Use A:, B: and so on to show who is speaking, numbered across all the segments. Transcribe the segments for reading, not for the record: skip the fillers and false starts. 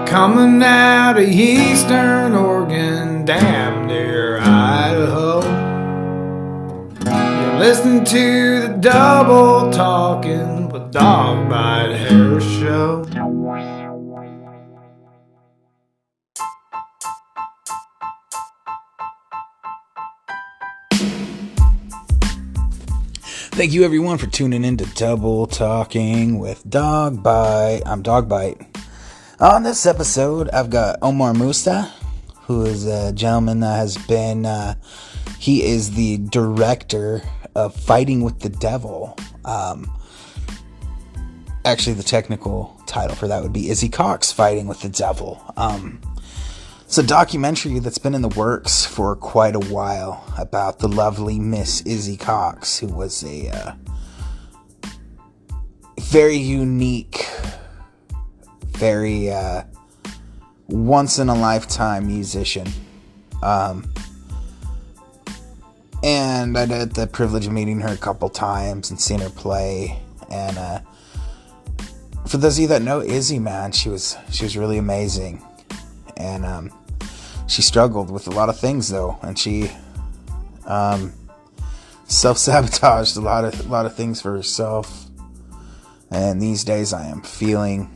A: coming out of Eastern Oregon, damn near Idaho. You're listening to the Double Talkin' with Dog Bite Hair Show.
B: Thank you everyone for tuning in to Double Talking with Dog Bite. I'm Dog Bite. On this episode, I've got Omar Mousa, who is a gentleman that has been, he is the director of Fighting with the Devil. Actually, the technical title for that would be Izzy Cox, Fighting with the Devil. It's a documentary that's been in the works for quite a while about the lovely Miss Izzy Cox, who was a very unique, very once-in-a-lifetime musician. And I had the privilege of meeting her a couple times and seeing her play. And for those of you that know Izzy, man, she was really amazing. And she struggled with a lot of things, though, and she self-sabotaged a lot of things for herself. And these days, I am feeling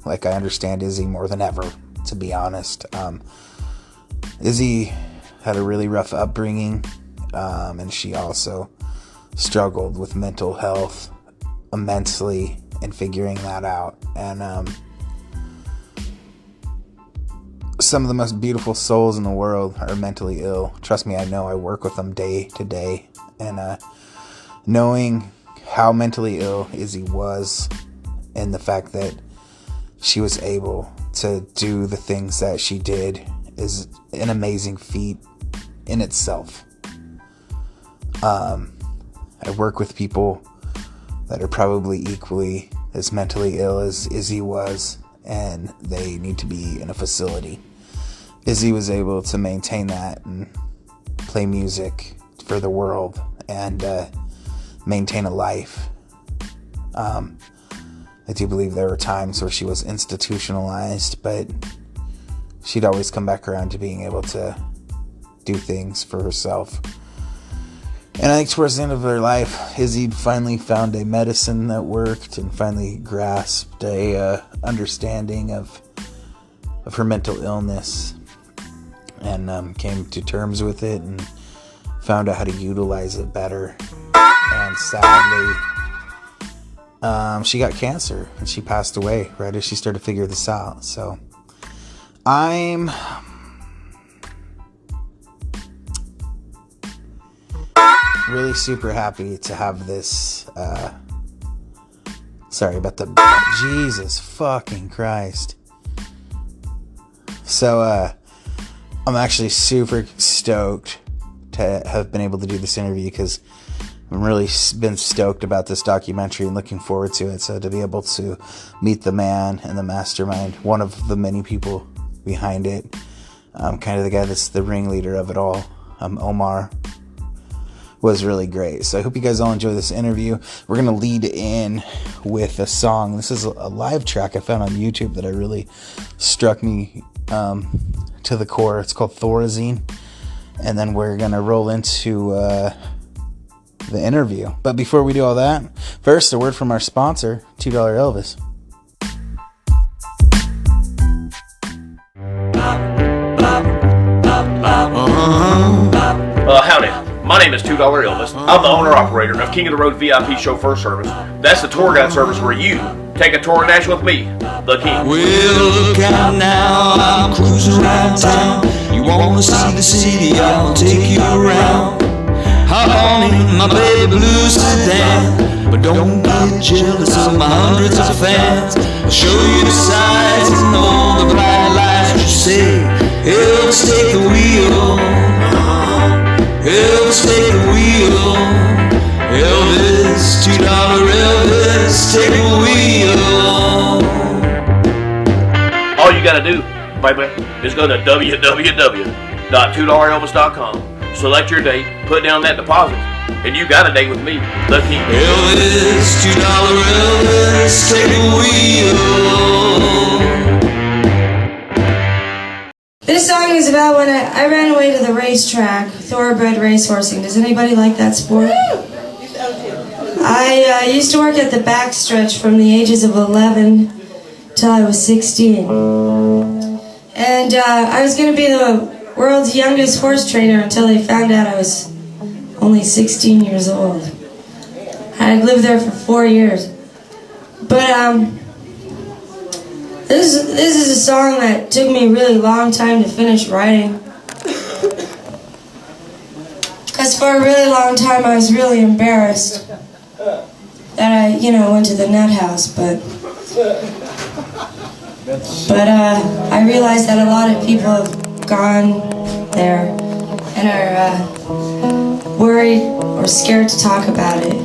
B: like I understand Izzy more than ever, to be honest. Izzy had a really rough upbringing, and she also struggled with mental health immensely in figuring that out. And some of the most beautiful souls in the world are mentally ill. Trust me, I know. I work with them day to day. And knowing how mentally ill Izzy was, and the fact that she was able to do the things that she did, is an amazing feat in itself. I work with people that are probably equally as mentally ill as Izzy was, and they need to be in a facility. Izzy was able to maintain that and play music for the world and maintain a life. I do believe there were times where she was institutionalized, but she'd always come back around to being able to do things for herself. And I think towards the end of her life, Izzy finally found a medicine that worked and finally grasped a understanding of her mental illness, and came to terms with it and found out how to utilize it better. And sadly, she got cancer and she passed away right as she started to figure this out. So I'm really super happy to have this. Sorry about the Jesus fucking Christ. So I'm actually super stoked to have been able to do this interview, because I've really been stoked about this documentary and looking forward to it. So to be able to meet the man and the mastermind, one of the many people behind it, kind of the guy that's the ringleader of it all, Omar, was really great. So I hope you guys all enjoy this interview. We're going to lead in with a song. This is a live track I found on YouTube that I really struck me to the core. It's called Thorazine. And then we're going to roll into the interview. But before we do all that, first, a word from our sponsor, $2 Elvis.
C: Howdy. My name is $2 Elvis. I'm the owner-operator of King of the Road VIP Chauffeur Service. That's the tour guide service where you take a tour national with me, the King.
D: Well, look out now, I'm cruising around town. You wanna see the city, I'll take you around. Hop on in my baby blue sedan, but don't get jealous of my hundreds of fans. I'll show you the sights and all the bright lights. You say, Elvis, take the wheel. Elvis, take the wheel. Elvis, $2 Elvis, take the wheel.
C: All you gotta do, baby, is go to www.2elvis.com. Select your date, put down that deposit, and you got a date with me, the King.
D: Elvis, $2 Elvis, take the wheel.
E: when I ran away to the racetrack, thoroughbred racehorsing. Does anybody like that sport? I used to work at the backstretch from the ages of 11 till I was 16. And I was going to be the world's youngest horse trainer until they found out I was only 16 years old. I'd lived there for 4 years. But this is a song that took me a really long time to finish writing. Because for a really long time I was really embarrassed that I, went to the nut house, but I realized that a lot of people have gone there and are worried or scared to talk about it.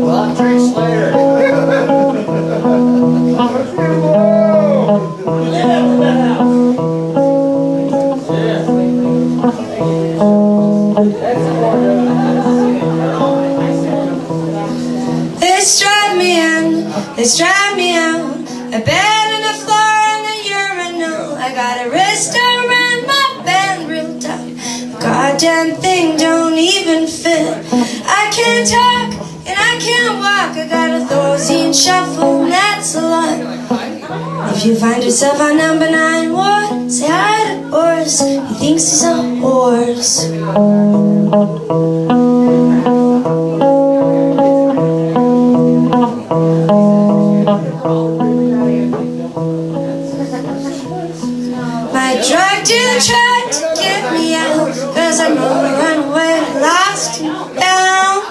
A: Well, drinks later.
E: They strap me out, a bed and a floor and a urinal. I got a wrist around my band real tight. The goddamn thing don't even fit. I can't talk and I can't walk. I got a Thorazine shuffle and that's a lot. If you find yourself on number 9 ward, say hi to Boris. He thinks he's a horse. My drug dealer tried to get me out, 'cause I'm on the runaway, lost and found.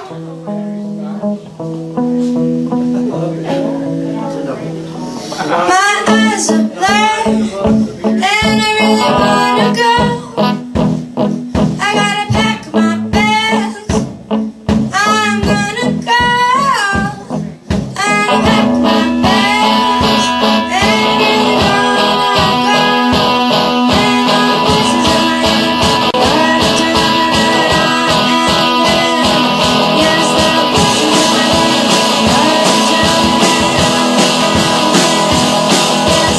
E: My eyes are blurred, and I really wanna go. I gotta pack my bags, I'm gonna go. I gotta pack my bags, and I really wanna go. And the voices in my head gotta turn it on again. Yes, the voices in my head gotta turn it on again. Yes,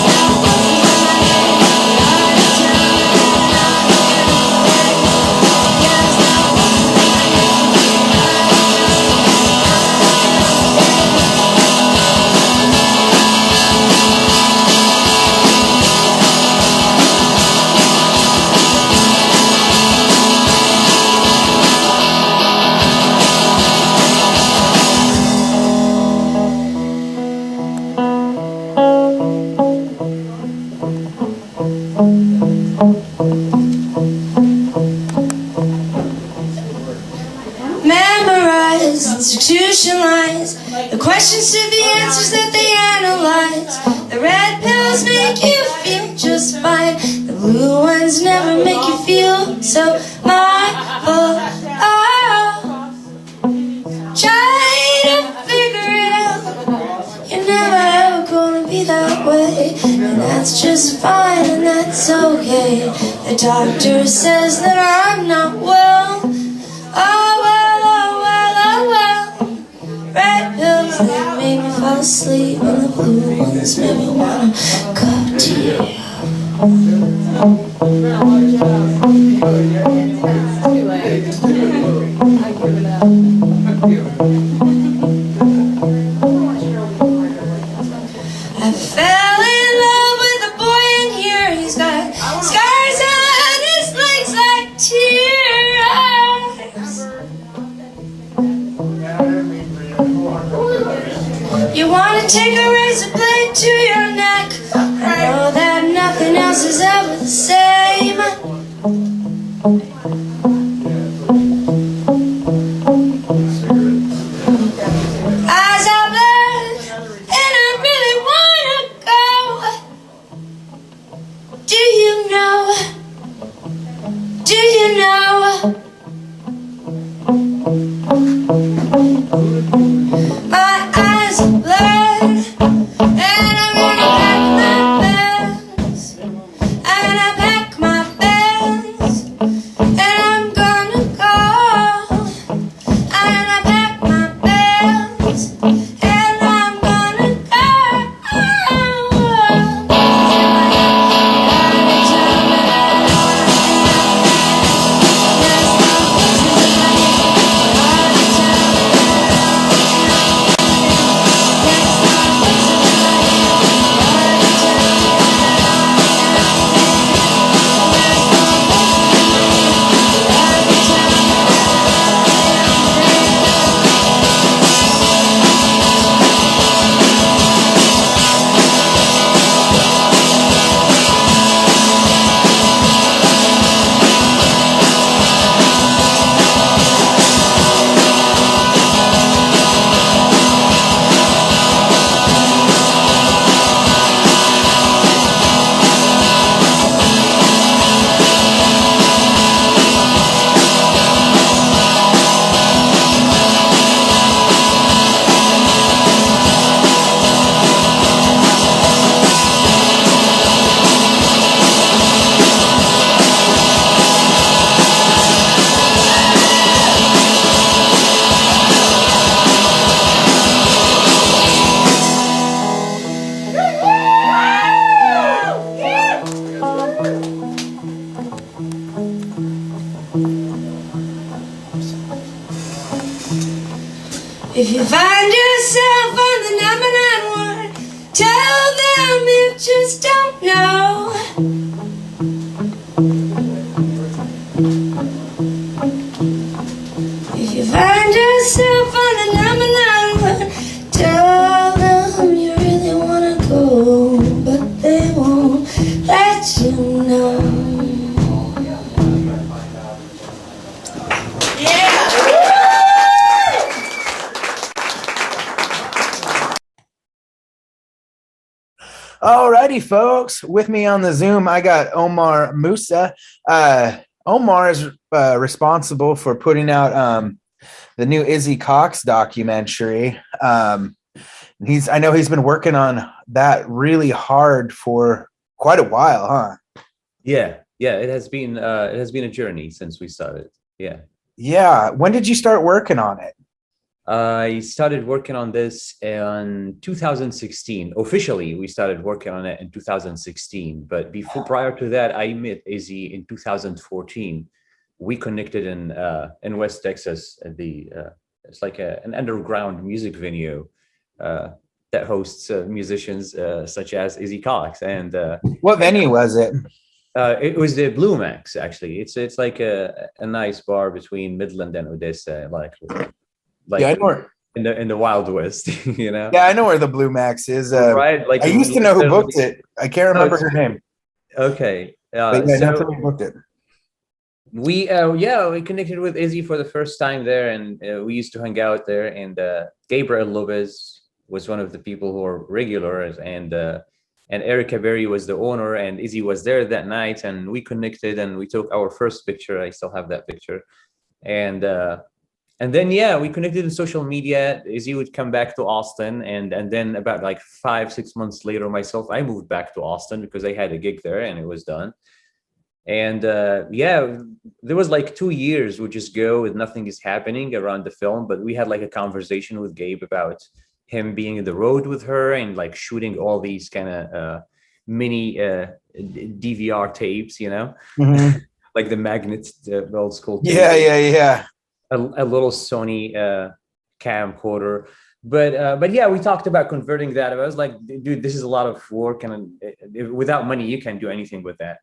E: the voices in my head gotta turn it on again. Yes, the voices in my head memorize, institutionalize the questions to the answers that they analyze. The red pills make you feel just fine. The blue ones never make you feel so mindful. Oh, try to figure it out. You're never ever gonna be that way, and that's just fine, and that's okay. The doctor says that I'm not well. Oh well, oh well, oh well. Red pills, they make me fall asleep, and the blue ones make me wanna cup tea. I fell in love with a boy in here. He's got scars on his legs like tears. You wanna take a razor blade to your neck. I know that nothing else is ever the same. Eyes are blurred, and I really wanna go. Do you know? Do you know? My eyes are blurred, and I'm gonna you find yourself on the number 9 one, tell them you just don't know. If you find yourself on the number 9 one, tell them you really wanna go, but they won't let you know.
B: Alrighty, folks. With me on the Zoom, I got Omar Mousa. Omar is responsible for putting out the new Izzy Cox documentary. I know he's been working on that really hard for quite a while, huh?
F: Yeah. It has been a journey since we started.
B: Yeah. When did you start working on it?
F: I started working on this in 2016. Officially, we started working on it in 2016. But prior to that, I met Izzy in 2014. We connected in West Texas at it's like an underground music venue that hosts musicians such as Izzy Cox. And
B: what venue was it?
F: It was the Blue Max, actually. It's like a nice bar between Midland and Odessa, like
B: yeah, I know
F: in the Wild West, you know.
B: Yeah, I know where the Blue Max is.
F: Right, like
B: I used to know who booked it. I can't remember her name.
F: Okay,
B: but yeah, definitely booked it.
F: We connected with Izzy for the first time there, and we used to hang out there. And Gabriel Lopez was one of the people who were regulars, and Erica Berry was the owner, and Izzy was there that night, and we connected and we took our first picture. I still have that picture, and then we connected in social media. Izzy would come back to Austin, and then about like 5-6 months later, I moved back to Austin because I had a gig there and it was done. And there was like 2 years would just go with nothing is happening around the film, but we had like a conversation with Gabe about him being in the road with her and like shooting all these kind of mini DVR tapes, you know, like the magnets, the old school tapes.
B: Yeah.
F: A little Sony camcorder, but yeah, we talked about converting that. I was like, dude, this is a lot of work, and without money, you can't do anything with that.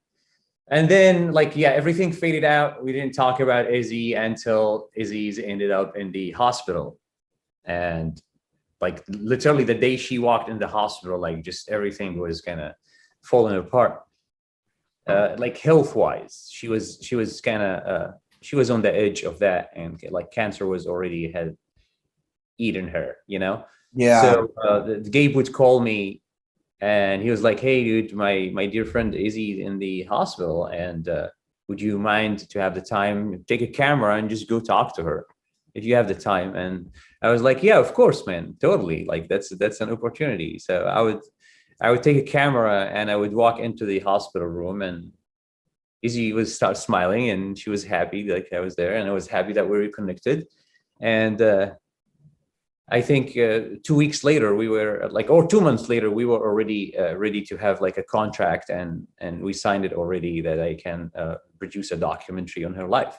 F: And then everything faded out. We didn't talk about Izzy until Izzy's ended up in the hospital, and like literally the day she walked in the hospital, like just everything was kind of falling apart. Like health wise, she was kind of she was on the edge of that, and like cancer was already had eaten her, you know?
B: Yeah.
F: So Gabe would call me and he was like, hey dude, my dear friend Izzy in the hospital, and would you mind to have the time, take a camera and just go talk to her if you have the time? And I was like, yeah, of course, man, totally. Like that's an opportunity. So I would take a camera and I would walk into the hospital room, and Izzy would start smiling, and she was happy like I was there, and I was happy that we were connected. And I think 2 weeks later we were or 2 months later, we were already ready to have like a contract, and we signed it already that I can produce a documentary on her life.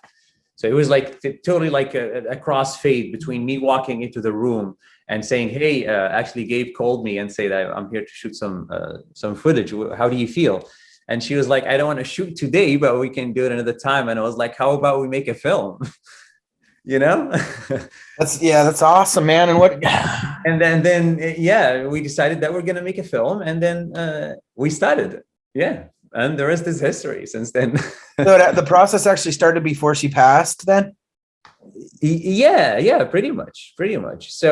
F: So it was like totally like a crossfade between me walking into the room and saying, hey, actually Gabe called me and said I'm here to shoot some footage. How do you feel? And she was like, I don't want to shoot today, but we can do it another time. And I was like, how about we make a film? You know?
B: That's awesome, man. And what?
F: And then we decided that we're going to make a film, and then we started. Yeah. And the rest is history since then.
B: So the process actually started before she passed then?
F: Yeah, pretty much. So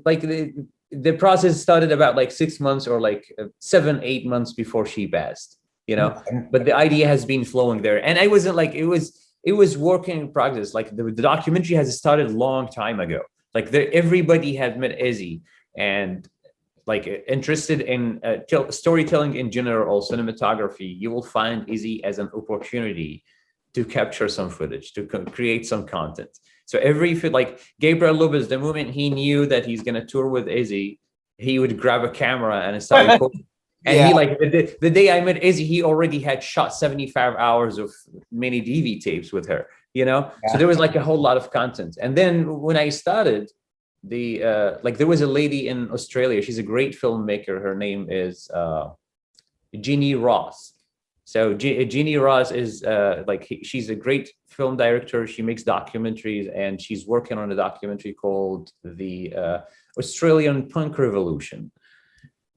F: like the process started about like 6 months or like 7-8 months before she passed, you know. But the idea has been flowing there, and I wasn't like it was working in progress. Like the documentary has started a long time ago. Like everybody had met Izzy and like interested in storytelling in general, cinematography. You will find Izzy as an opportunity to capture some footage, to create some content. So like Gabriel Lopez, the moment he knew that he's going to tour with Izzy, he would grab a camera and start recording. And he like the day I met Izzy, he already had shot 75 hours of mini DV tapes with her, you know? Yeah. So there was like a whole lot of content. And then when I started, like there was a lady in Australia. She's a great filmmaker. Her name is Jeannie Ross. So Jeannie Ross is she's a great film director. She makes documentaries, and she's working on a documentary called the Australian Punk Revolution.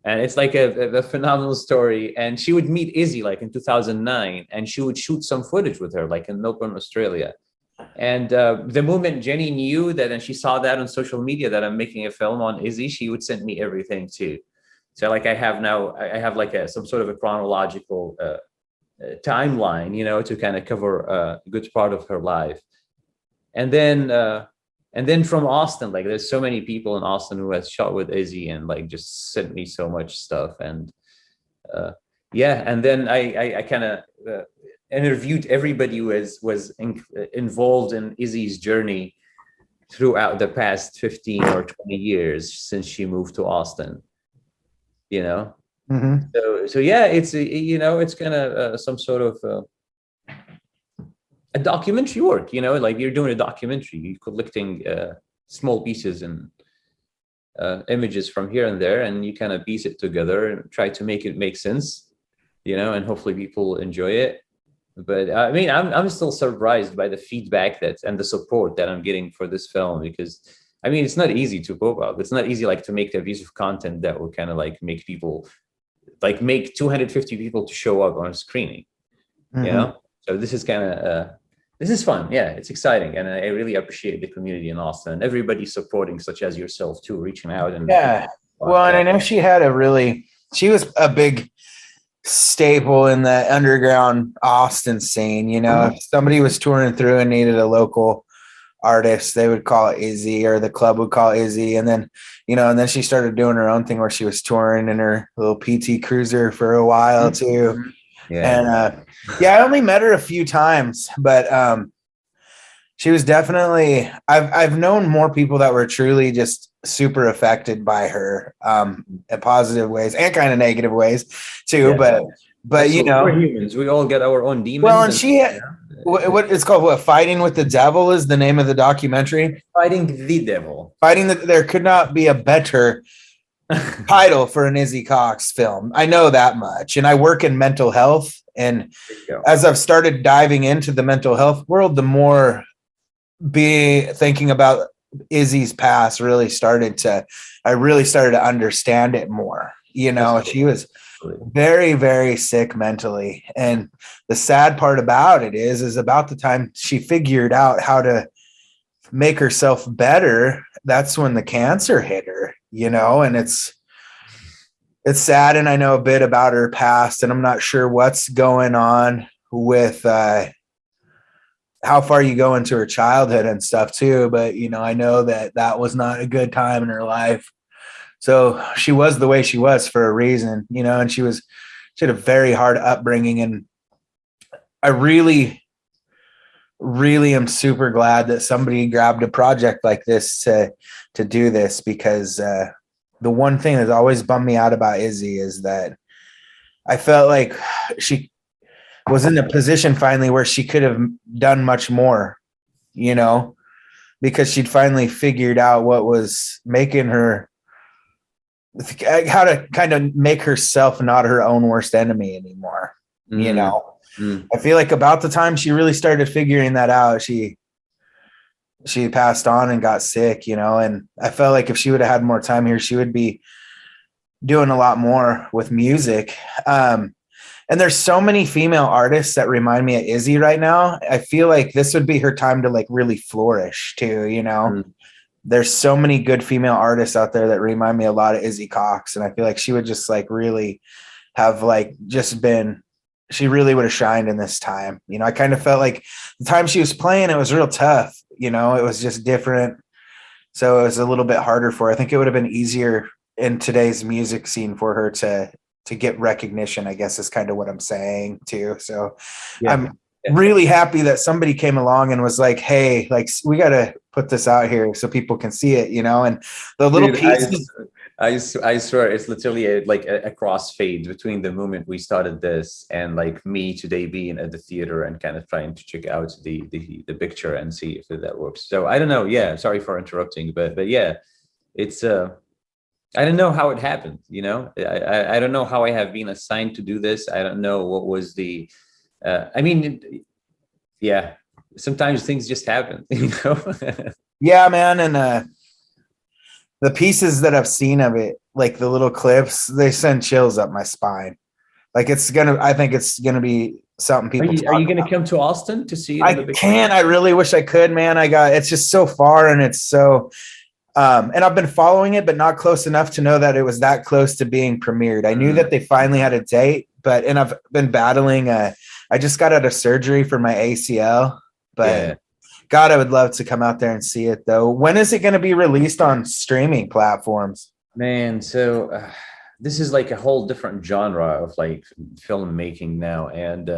F: And it's like a phenomenal story. And she would meet Izzy like in 2009, and she would shoot some footage with her like in Melbourne, Australia. And the moment Jenny knew that, and she saw that on social media that I'm making a film on Izzy, she would send me everything too. So like I have like some sort of a chronological timeline, you know, to kind of cover a good part of her life. And then from Austin, like there's so many people in Austin who has shot with Izzy and like just sent me so much stuff. And yeah, and then I kind of interviewed everybody who was involved in Izzy's journey throughout the past 15 or 20 years since she moved to Austin, you know. So yeah, it's it's kind of some sort of a documentary work, you know, like you're doing a documentary, you're collecting small pieces and images from here and there, and you kind of piece it together and try to make it make sense, you know, and hopefully people enjoy it. But I mean, I'm still surprised by the feedback and the support that I'm getting for this film, because I mean, it's not easy to pop up. It's not easy like to make a piece of content that will kind of like make people like make 250 people to show up on a screening, you know. So this is kind of this is fun. Yeah, it's exciting, and I really appreciate the community in Austin and everybody supporting, such as yourself too, reaching out. And
B: yeah, well, and I know she was a big staple in the underground Austin scene. You know, if somebody was touring through and needed a local artist, they would call Izzy, or the club would call Izzy. And then, you know, and then she started doing her own thing where she was touring in her little PT Cruiser for a while too. Yeah. And I only met her a few times, but she was definitely, I've known more people that were truly just super affected by her in positive ways and kind of negative ways too. But you know,
F: we're humans, we all get our own demons.
B: Well, and she had, what it's called, what, Fighting with the Devil is the name of the documentary.
F: Fighting the Devil.
B: There could not be a better title for an Izzy Cox film. I know that much. And I work in mental health. And as I've started diving into the mental health world, the more thinking about Izzy's past I really started to understand it more. You know, she was very, very sick mentally. And the sad part about it is about the time she figured out how to make herself better, that's when the cancer hit her, you know. And it's sad. And I know a bit about her past, and I'm not sure what's going on with how far you go into her childhood and stuff too. But, you know, I know that was not a good time in her life. So she was the way she was for a reason, you know, and she had a very hard upbringing. And I really, really am super glad that somebody grabbed a project like this to do this, because the one thing that's always bummed me out about Izzy is that I felt like she was in a position finally where she could have done much more, you know, because she'd finally figured out what was making her, how to kind of make herself not her own worst enemy anymore. You know, I feel like about the time she really started figuring that out, she passed on and got sick, you know. And I felt like if she would have had more time here, she would be doing a lot more with music. And there's so many female artists that remind me of Izzy right now. I feel like this would be her time to like really flourish too, you know. There's so many good female artists out there that remind me a lot of Izzy Cox. And I feel like she would just like really have like she really would have shined in this time. You know, I kind of felt like the time she was playing, it was real tough. You know, it was just different. So it was a little bit harder for her. I think it would have been easier in today's music scene for her to get recognition, I guess is kind of what I'm saying too. So I'm really happy that somebody came along and was like, hey, like we got to put this out here so people can see it, you know. And the little pieces.
F: I swear it's literally a crossfade between the moment we started this and like me today being at the theater and kind of trying to check out the picture and see if that works. So I don't know. Yeah, sorry for interrupting, but yeah, It's I don't know how it happened, you know. I don't know how I have been assigned to do this. I don't know what was the I mean, yeah, sometimes things just happen, you know.
B: Yeah, man, and the pieces that I've seen of it, like the little clips, they send chills up my spine. Like I think it's gonna be something
F: Are
B: people
F: you
B: talk
F: going to
B: about.
F: come to Austin to see it on the
B: I
F: big
B: can't. I really wish I could, man. It's just so far and it's so and I've been following it, but not close enough to know that it was that close to being premiered. I knew that they finally had a date, and I've been battling. I just got out of surgery for my ACL, but
F: Yeah.
B: God, I would love to come out there and see it though. When is it going to be released on streaming platforms?
F: Man, so this is like a whole different genre of like filmmaking now, and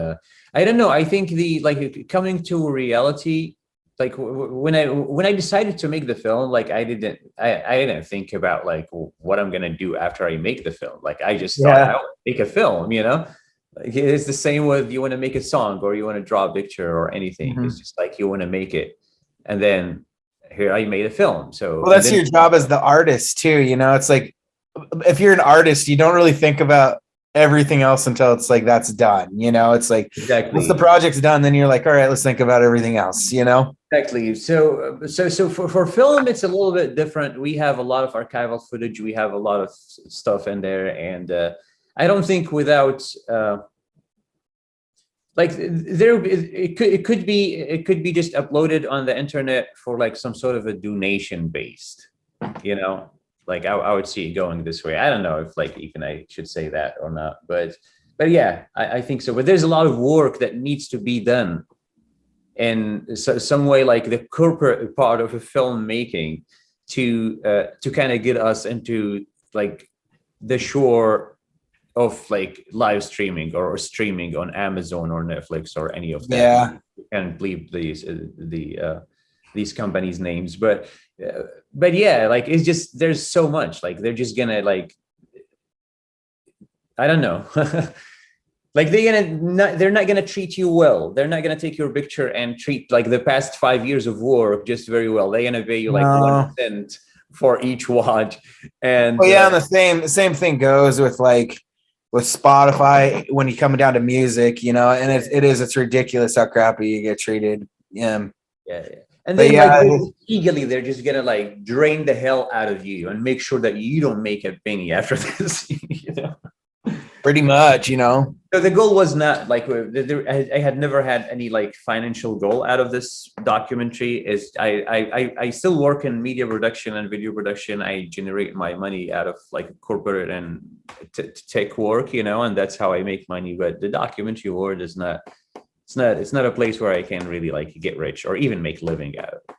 F: I don't know. I think the like coming to reality, like when I decided to make the film, like I didn't think about like what I'm gonna do after I make the film. Like I just thought I
B: Yeah.
F: would make a film, you know. Like, it's the same with you want to make a song or you want to draw a picture or anything.
B: Mhm.
F: It's just like you want to make it, and then here I made a film. So
B: Well,
F: and
B: that's
F: then
B: your job as the artist too. You know, it's like if you're an artist, you don't really think about everything else until it's like that's done. You know, it's like once the
F: exactly.
B: project's done, then you're like, all right, let's think about everything else. You know?
F: Exactly. So for film, it's a little bit different. We have a lot of archival footage. We have a lot of stuff in there, and I don't think without like there it could be just uploaded on the internet for like some sort of a donation based, you know. Like I would see it going this way. I don't know if like even I should say that or not, but yeah, I think so. But there's a lot of work that needs to be done in some way, like the corporate part of a filmmaking, to kind of get us into like the shore of like live streaming or streaming on Amazon or Netflix or any of that.
B: Yeah.
F: And believe these companies' names, but yeah, like it's just there's so much like they're just gonna like I don't know. Like they're not gonna treat you well. They're not gonna take your picture and treat like the past 5 years of work just very well. They're gonna pay you like
B: No.
F: 1 cent for each watch. And
B: Well, yeah, and the same thing goes with with Spotify when you come down to music, you know, and it's ridiculous how crappy you get treated. Yeah.
F: yeah. And
B: But
F: then like
B: yeah,
F: legally they're just gonna like drain the hell out of you and make sure that you don't make a penny after this, you know.
B: pretty much, you know.
F: So the goal was not like I had never had any like financial goal out of this documentary. Is I still work in media production and video production. I generate my money out of like corporate and tech work, you know, and that's how I make money. But the documentary world is not. It's not a place where I can really like get rich or even make living out of it,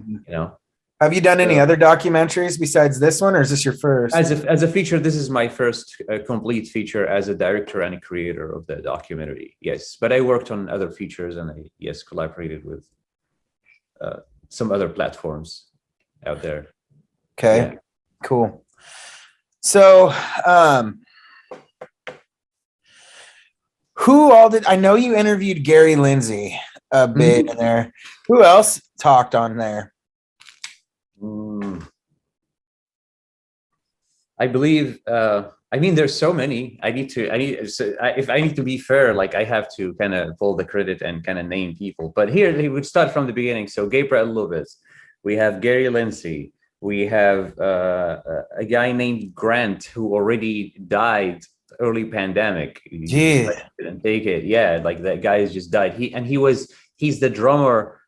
F: you know.
B: Have you done any other documentaries besides this one, or is this your first?
F: As a feature, this is my first complete feature as a director and a creator of the documentary. Yes, but I worked on other features and I collaborated with some other platforms out there.
B: Okay,
F: Yeah.
B: cool. So, who all did I know you interviewed Gary Lindsay a bit in there? Who else talked on there?
F: I believe. I mean, there's so many. If I need to be fair, like I have to kind of pull the credit and kind of name people. But here, we would start from the beginning. So Gabriel Lubitz, we have Gary Lindsay, we have a guy named Grant who already died early pandemic.
B: Gee.
F: Didn't take it. Yeah, like that guy has just died. He's the drummer.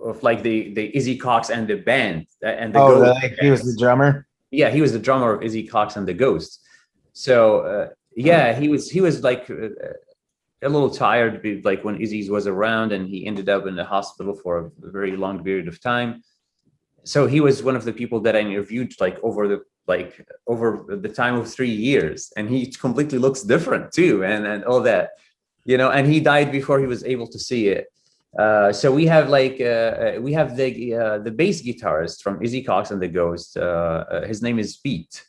F: Of like the Izzy Cox and the band and the Ghost.
B: Really? He was the drummer.
F: Yeah, he was the drummer of Izzy Cox and the Ghost. So yeah, he was like a little tired, like when Izzy was around, and he ended up in the hospital for a very long period of time. So he was one of the people that I interviewed like over the time of 3 years, and he completely looks different too, and all that, you know. And he died before he was able to see it. So we have the bass guitarist from Izzy Cox and the Ghost. His name is Beat,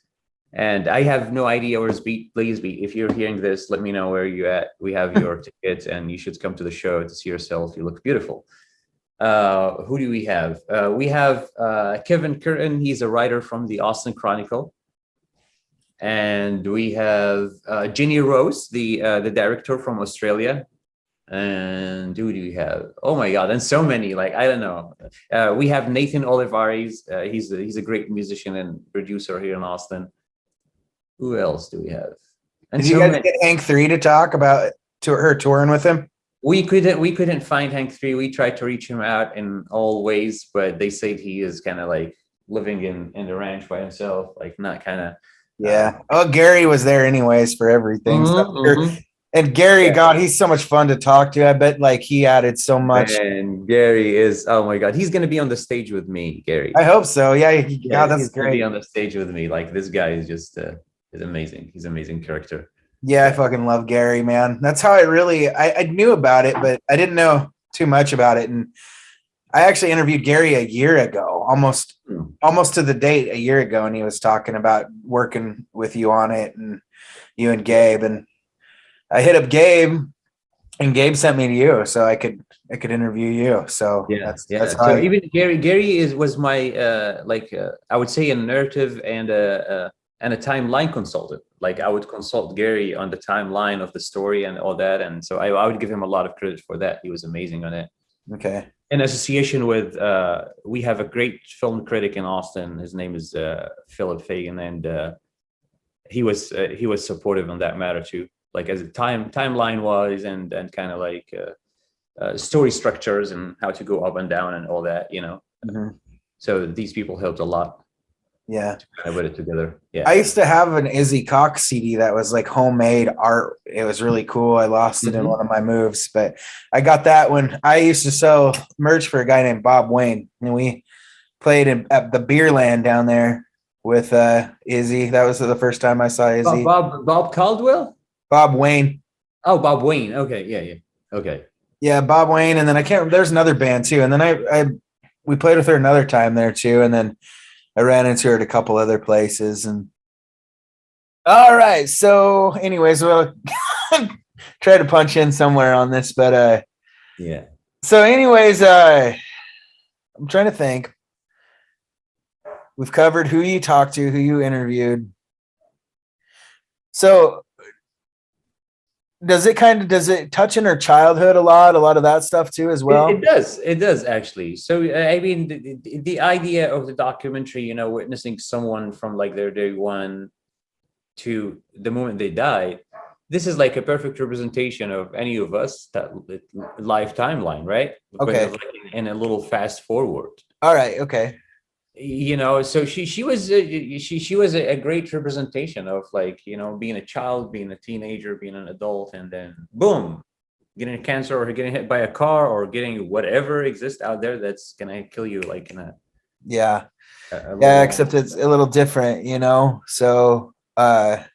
F: and I have no idea where's Beat. Please, Beat, if you're hearing this, let me know where you at. We have your tickets, and you should come to the show to see yourself. You look beautiful. Who do we have? We have Kevin Curtin. He's a writer from the Austin Chronicle. And we have Ginny Rose, the director from Australia. And who do we have? Oh my God, and so many. Like, I don't know. We have Nathan Olivares. He's a great musician and producer here in Austin. Who else do we have? And
B: Did you
F: so
B: guys
F: many.
B: get Hank 3 to talk about her touring with him?
F: We couldn't find Hank 3. We tried to reach him out in all ways, but they said he is kind of like living in the ranch by himself, like not kind of.
B: Yeah. Oh, Gary was there anyways for everything. And Gary,
F: Yeah.
B: God, he's so much fun to talk to. I bet like he added so much.
F: And Gary is, oh my God, he's gonna be on the stage with me, Gary.
B: I hope so. Yeah, God, that's
F: he's gonna
B: great.
F: be on the stage with me. Like, this guy is just is amazing. He's an amazing character.
B: Yeah, I fucking love Gary, man. That's how I knew about it, but I didn't know too much about it. And I actually interviewed Gary a year ago, almost to the date a year ago, and he was talking about working with you on it, and you and Gabe. And I hit up Gabe, and Gabe sent me to you so I could interview you. So that's how
F: so even Gary was my I would say a narrative and a timeline consultant. Like, I would consult Gary on the timeline of the story and all that, and so I would give him a lot of credit for that. He was amazing on it.
B: Okay.
F: In association with we have a great film critic in Austin. His name is Philip Fagan, and he was supportive on that matter too. Like, as a timeline wise and kind of like story structures and how to go up and down and all that, So these people helped a lot.
B: Yeah.
F: To kind of put it together. Yeah.
B: I used to have an Izzy Cox CD that was like homemade art. It was really cool. I lost it in one of my moves, but I got that when I used to sell merch for a guy named Bob Wayne, and we played at the Beerland down there with Izzy. That was the first time I saw Izzy.
F: Bob Caldwell?
B: Bob Wayne.
F: Oh, Bob Wayne. Okay. Yeah. Okay.
B: Yeah, Bob Wayne. And then there's another band too. And then we played with her another time there too. And then I ran into her at a couple other places. And all right. So anyways, we'll try to punch in somewhere on this, but
F: yeah.
B: So anyways, I'm trying to think. We've covered who you talked to, who you interviewed. So does it touch in her childhood a lot of that stuff too as well?
F: It does actually. So I mean, the idea of the documentary, witnessing someone from like their day one to the moment they died, this is like a perfect representation of any of us, that life timeline, right?
B: Okay.
F: But like in a little fast forward.
B: All right. Okay.
F: So she was a great representation of like, being a child, being a teenager, being an adult, and then boom, getting cancer or getting hit by a car or getting whatever exists out there that's gonna kill you, like in a
B: except it's a little different, so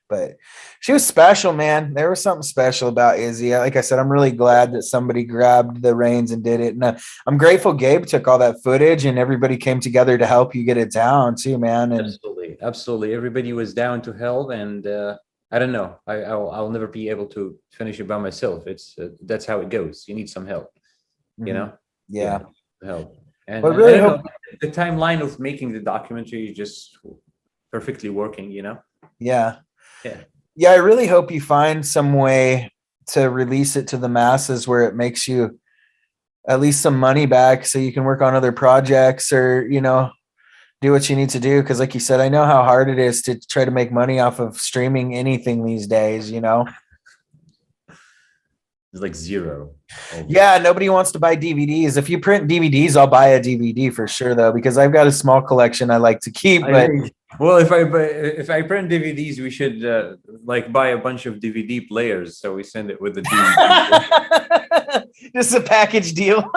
B: but she was special, man. There was something special about Izzy. Like I said, I'm really glad that somebody grabbed the reins and did it. And I'm grateful Gabe took all that footage and everybody came together to help you get it down too, man. And
F: absolutely. Everybody was down to help. And I don't know. I'll never be able to finish it by myself. It's that's how it goes. You need some help,
B: Yeah.
F: Help. And
B: but really
F: the timeline of making the documentary is just perfectly working,
B: Yeah. I really hope you find some way to release it to the masses where it makes you at least some money back so you can work on other projects or, do what you need to do. Cause like you said, I know how hard it is to try to make money off of streaming anything these days,
F: It's like zero.
B: Yeah, nobody wants to buy DVDs. If you print DVDs, I'll buy a DVD for sure, though, because I've got a small collection I like to keep. But
F: well, if I print DVDs, we should buy a bunch of DVD players, so we send it with the DVD.
B: Just a package deal.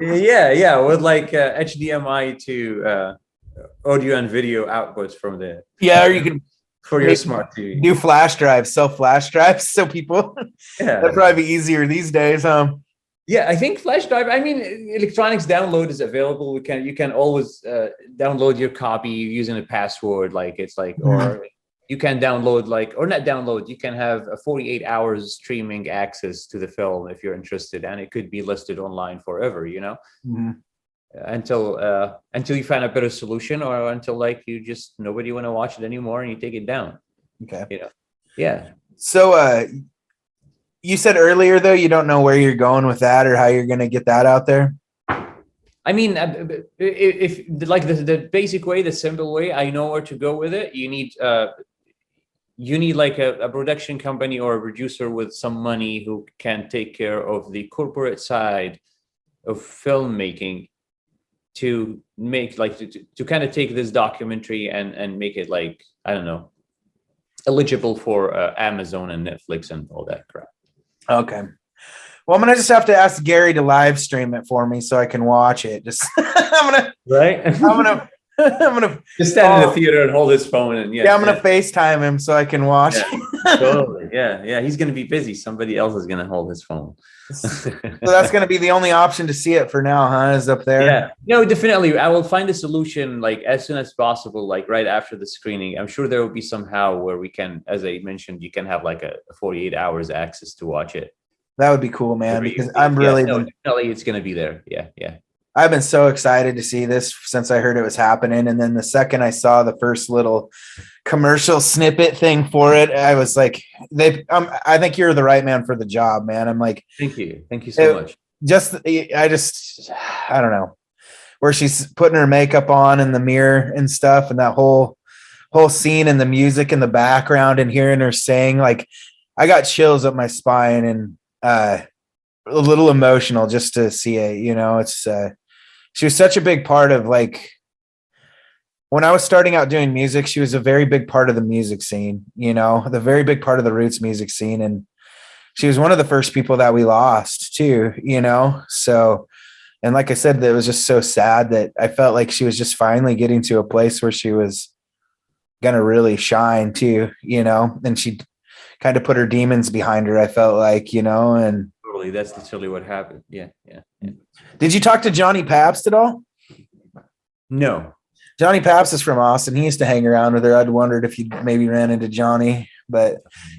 F: yeah, with like HDMI to audio and video outputs from the
B: or you can.
F: For your smart TV.
B: New flash drives, flash drives, so people.
F: Yeah,
B: that'd probably be easier these days, huh?
F: Yeah, I think flash drive. I mean, electronics download is available. You can always download your copy using a password. Like it's like, or you can download or not download. You can have a 48 hours streaming access to the film if you're interested, and it could be listed online forever. until you find a better solution, or until like you just nobody want to watch it anymore and you take it down.
B: Okay.
F: You know. Yeah.
B: So you said earlier though you don't know where you're going with that or how you're going to get that out there.
F: I mean, if like the basic way, the simple way, I know where to go with it. You need like a production company or a producer with some money who can take care of the corporate side of filmmaking to make like to kind of take this documentary and make it like, I don't know, eligible for Amazon and Netflix and all that crap.
B: Okay. Well, I'm gonna just have to ask Gary to live stream it for me so I can watch it. Just I'm gonna
F: Just stand in the theater and hold his phone and
B: I'm gonna FaceTime him so I can watch.
F: Yeah, totally. Yeah. He's gonna be busy. Somebody else is gonna hold his phone.
B: So that's gonna be the only option to see it for now, huh? Is up there.
F: Yeah. No, definitely. I will find a solution like as soon as possible, like right after the screening. I'm sure there will be somehow where we can, as I mentioned, you can have like a 48 hours access to watch it.
B: That would be cool, man. Because
F: definitely it's gonna be there. Yeah.
B: I've been so excited to see this since I heard it was happening. And then the second I saw the first little commercial snippet thing for it, I was like, I think you're the right man for the job, man. I'm like,
F: thank you so much.
B: I don't know, where she's putting her makeup on in the mirror and stuff, and that whole scene and the music in the background and hearing her sing, like I got chills up my spine and a little emotional just to see it. It's she was such a big part of, like, when I was starting out doing music, she was a very big part of the music scene, the very big part of the roots music scene. And she was one of the first people that we lost too, so, and like I said, it was just so sad that I felt like she was just finally getting to a place where she was going to really shine too, and she kind of put her demons behind her, I felt like, and
F: totally, that's literally what happened. Yeah.
B: Did you talk to Johnny Pabst at all?
F: No.
B: Johnny Pabst is from Austin. He used to hang around with her. I'd wondered if you maybe ran into Johnny, but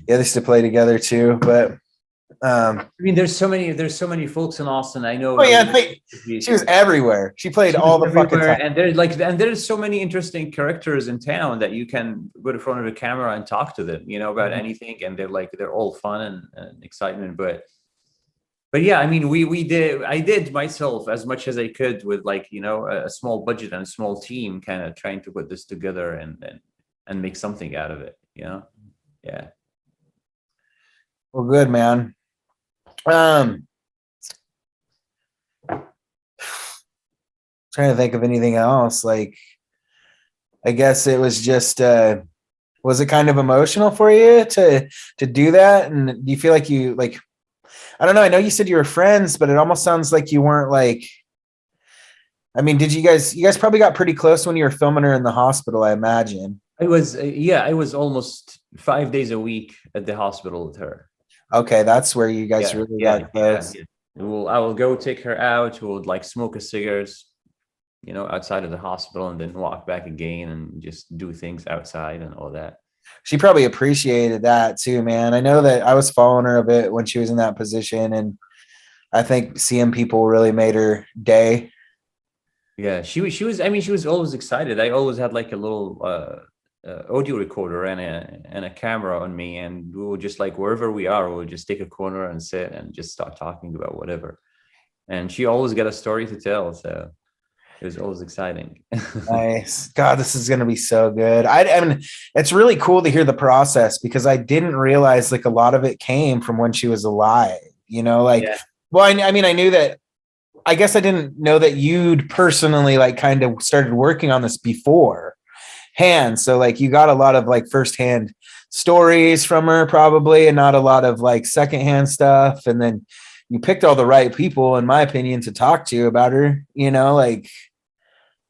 B: yeah, they used to play together too. But
F: I mean, there's so many folks in Austin. I know.
B: Oh yeah, she was everywhere. She played all the fucking time.
F: And there's so many interesting characters in town that you can go in front of the camera and talk to them, about anything, and they're all fun and excitement. But yeah, I mean, I did myself as much as I could with a small budget and a small team, kind of trying to put this together and make something out of it, Yeah.
B: Well, good, man. Trying to think of anything else. Like, I guess it was just, was it kind of emotional for you to do that? And do you feel like I don't know. I know you said you were friends, but it almost sounds like you weren't I mean, did you guys probably got pretty close when you were filming her in the hospital, I imagine.
F: I was almost 5 days a week at the hospital with her.
B: Okay. That's where you guys really got close.
F: Yeah. I will go take her out. We'll smoke a cigarette, outside of the hospital, and then walk back again and just do things outside and all that.
B: She probably appreciated that too, man. I know that I was following her a bit when she was in that position, and I think seeing people really made her day.
F: Yeah, she was. I mean, she was always excited. I always had like a little audio recorder and a camera on me, and we would just wherever we are, we'll just take a corner and sit and just start talking about whatever. And she always got a story to tell, so it was always exciting.
B: Nice. God, this is going to be so good. I mean, it's really cool to hear the process, because I didn't realize a lot of it came from when she was alive,
F: Yeah.
B: Well, I mean, I knew that. I guess I didn't know that you'd personally kind of started working on this beforehand. So you got a lot of firsthand stories from her probably, and not a lot of secondhand stuff. And then you picked all the right people, in my opinion, to talk to about her,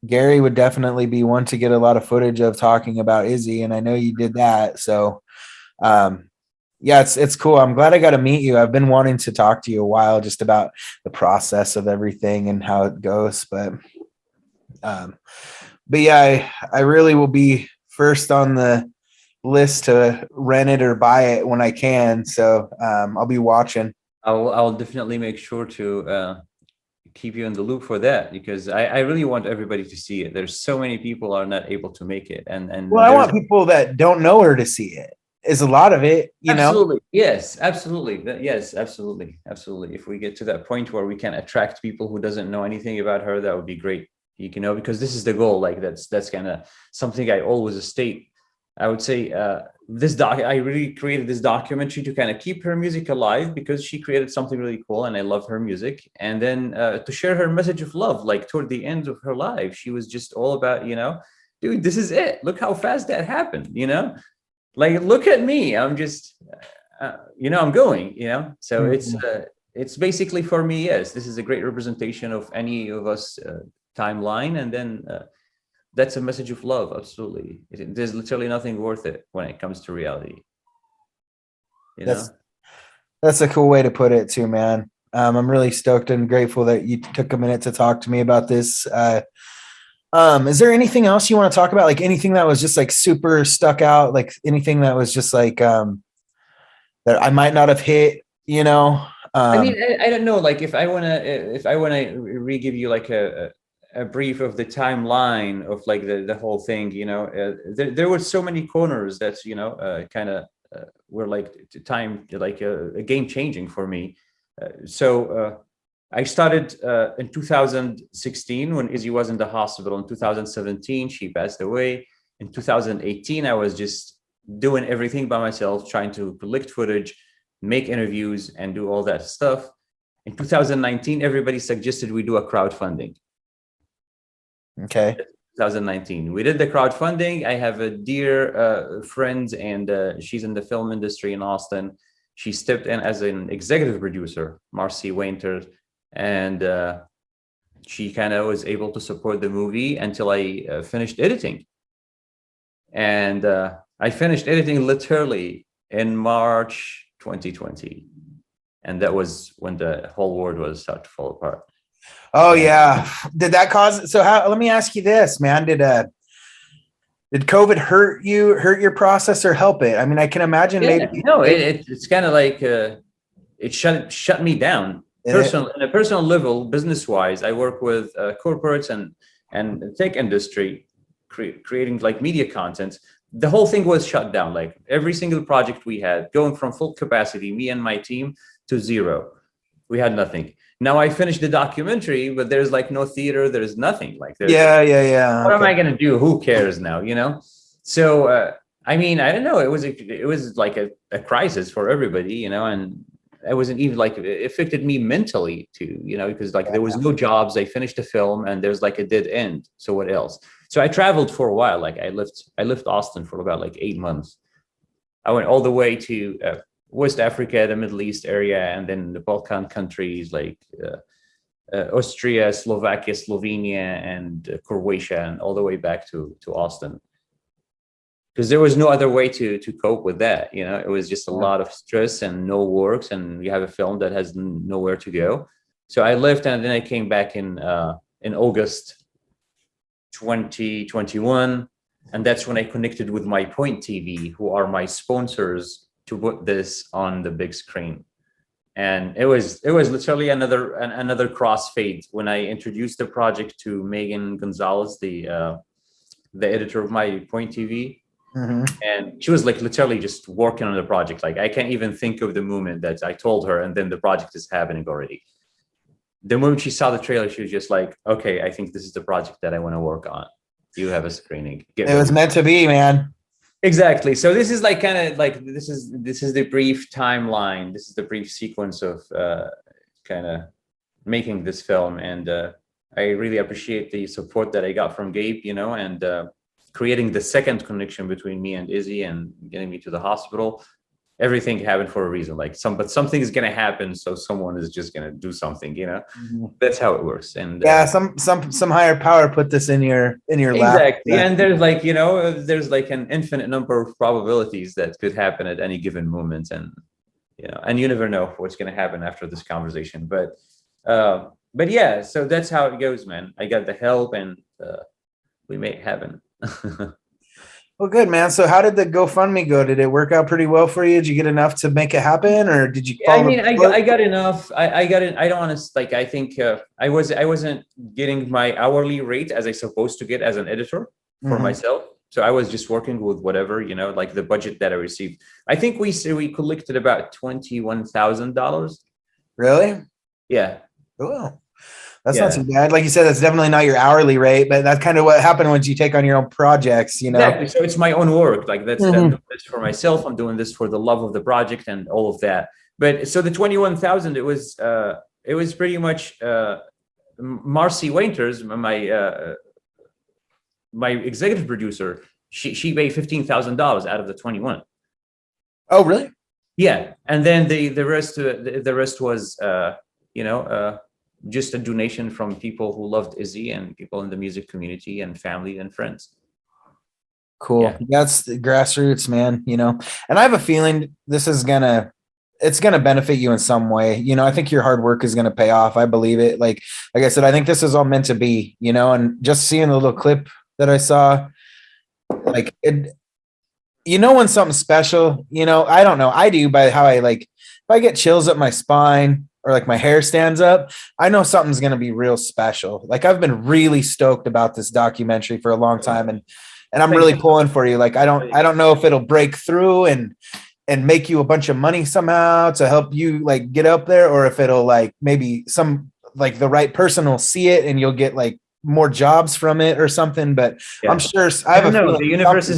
B: Gary would definitely be one to get a lot of footage of talking about Izzy. And I know you did that. So, yeah, it's cool. I'm glad I got to meet you. I've been wanting to talk to you a while just about the process of everything and how it goes. But yeah, I really will be first on the list to rent it or buy it when I can. So I'll be watching.
F: I'll definitely make sure to keep you in the loop for that, because I really want everybody to see it. There's so many people are not able to make it, and
B: Well, I
F: there's
B: want people that don't know her to see it. Is a lot of it, you know.
F: absolutely yes, absolutely yes, absolutely, absolutely. If we get to that point where we can attract people who doesn't know anything about her, that would be great. You know, because this is the goal. Like that's kind of something I always state. I would say I really created this documentary to kind of keep her music alive, because she created something really cool and I love her music. And then to share her message of love, like toward the end of her life, she was just all about, you know, dude, this is it. Look how fast that happened, you know, like, look at me. I'm just, you know, I'm going, you know, so it's basically for me. Yes, this is a great representation of any of us timeline. And then that's a message of love. Absolutely. There's literally nothing worth it when it comes to reality. You know?
B: That's a cool way to put it too, man. I'm really stoked and grateful that you took a minute to talk to me about this. Is there anything else you want to talk about? Like anything that was just like super stuck out, like anything that was just like that I might not have hit, you know?
F: I mean, I don't know. Like if I wanna re-give you like a brief of the timeline of like the whole thing, you know, there were so many corners that, you know, kind of were like time, like a game changing for me. So I started in 2016 when Izzy was in the hospital. In 2017, she passed away. In 2018, I was just doing everything by myself, trying to collect footage, make interviews, and do all that stuff. In 2019, everybody suggested we do a crowdfunding.
B: Okay.
F: 2019, we did the crowdfunding. I have a dear friend, and she's in the film industry in Austin. She stepped in as an executive producer, Marcy Wainter, and she kind of was able to support the movie until I finished editing. And I finished editing literally in March 2020. And that was when the whole world was starting to fall apart.
B: Oh yeah. Did that cause so how let me ask you this, man. Did COVID hurt your process or help it? I mean, I can imagine maybe
F: no, it's kind of like it shut me down. In a personal level, business wise, I work with corporates and tech industry, creating like media content. The whole thing was shut down. Like every single project we had, going from full capacity, me and my team, to zero. We had nothing. Now I finished the documentary, but there's like no theater. There's nothing. Like there's,
B: yeah.
F: What am I gonna do? Who cares now? You know. So I mean, I don't know. It was like a crisis for everybody, you know, and it wasn't even like it affected me mentally too, you know, because like there was no jobs. I finished the film and there's like a dead end. So what else? So I traveled for a while. Like I left Austin for about like 8 months. I went all the way to West Africa, the Middle East area, and then the Balkan countries like Austria, Slovakia, Slovenia, and Croatia, and all the way back to Austin. Because there was no other way to cope with that, you know. It was just a lot of stress and no works, and you have a film that has nowhere to go. So I left, and then I came back in August 2021, and that's when I connected with My Point TV, who are my sponsors, to put this on the big screen. And it was literally another crossfade when I introduced the project to Megan Gonzalez, the editor of My Point TV. Mm-hmm. And she was like literally just working on the project. Like I can't even think of the moment that I told her, and then the project is happening already. The moment she saw the trailer, she was just like, okay, I think this is the project that I want to work on. You have a screening.
B: It was meant to be, man.
F: Exactly. So this is like kind of like this is the brief timeline. This is the brief sequence of kind of making this film. And I really appreciate the support that I got from Gabe, you know, and creating the second connection between me and Izzy and getting me to the hospital. Everything happened for a reason. Like something is gonna happen, so someone is just gonna do something, you know. That's how it works. And
B: some higher power put this in your lap.
F: Exactly. And there's like, you know, there's like an infinite number of probabilities that could happen at any given moment, and you know, and you never know what's gonna happen after this conversation. But yeah, so that's how it goes, man. I got the help, and we made it happen.
B: Well, good, man. So how did the GoFundMe go? Did it work out pretty well for you? Did you get enough to make it happen, or did you
F: Yeah, I
B: follow
F: mean,
B: the book?
F: I got enough. I got it. I don't want to like. I think I wasn't getting my hourly rate as I supposed to get as an editor for
B: Mhm.
F: myself. So I was just working with whatever, like the budget that I received. I think we collected about $21,000.
B: Really?
F: Yeah,
B: Cool. That's not
F: yeah,
B: too bad. Like you said, that's definitely not your hourly rate, but that's kind of what happened once you take on your own projects,
F: exactly. So it's my own work. Like I'm
B: Mhm.
F: doing this for myself. I'm doing this for the love of the project and all of that. But so the 21,000, it was pretty much Marcy Winters, my executive producer. She paid $15,000 out of the 21.
B: Oh, really?
F: Yeah, and then the rest the rest was just a donation from people who loved Izzy and people in the music community and family and friends.
B: Cool.
F: Yeah.
B: That's the grassroots, man, and I have a feeling it's gonna benefit you in some way. I think your hard work is gonna pay off. I believe it. Like I said, I think this is all meant to be, and just seeing the little clip that I saw, like it, when something's special, I don't know. I do by how if I get chills up my spine or like my hair stands up, I know something's going to be real special. Like I've been really stoked about this documentary for a long time and I'm really pulling for you. Like I don't know if it'll break through and make you a bunch of money somehow to help you like get up there, or if it'll like maybe some like the right person will see it and you'll get like more jobs from it or something. But
F: Yeah.
B: I'm sure I have a
F: No,
B: feeling
F: the universe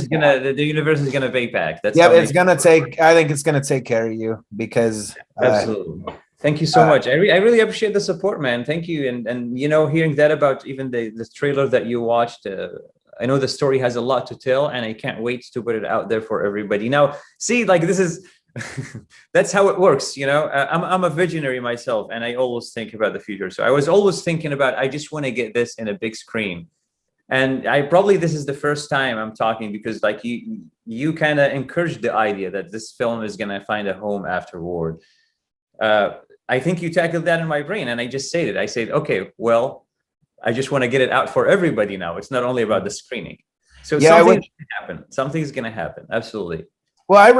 F: is gonna pay back. That's
B: yeah,
F: how
B: it's gonna take. I think it's gonna take care of you because
F: absolutely. Thank you so much. I really appreciate the support, man. Thank you. And hearing that about even the trailer that you watched, I know the story has a lot to tell, and I can't wait to put it out there for everybody. Now, see, like this is that's how it works. I'm a visionary myself, and I always think about the future. So I was always thinking about I just want to get this in a big screen. And this is the first time I'm talking because like you kind of encouraged the idea that this film is gonna find a home afterward. I think you tackled that in my brain, and I just said it. I said, okay, well, I just want to get it out for everybody now. It's not only about the screening. So
B: yeah,
F: something's gonna happen. Something's gonna happen. Absolutely.
B: well, I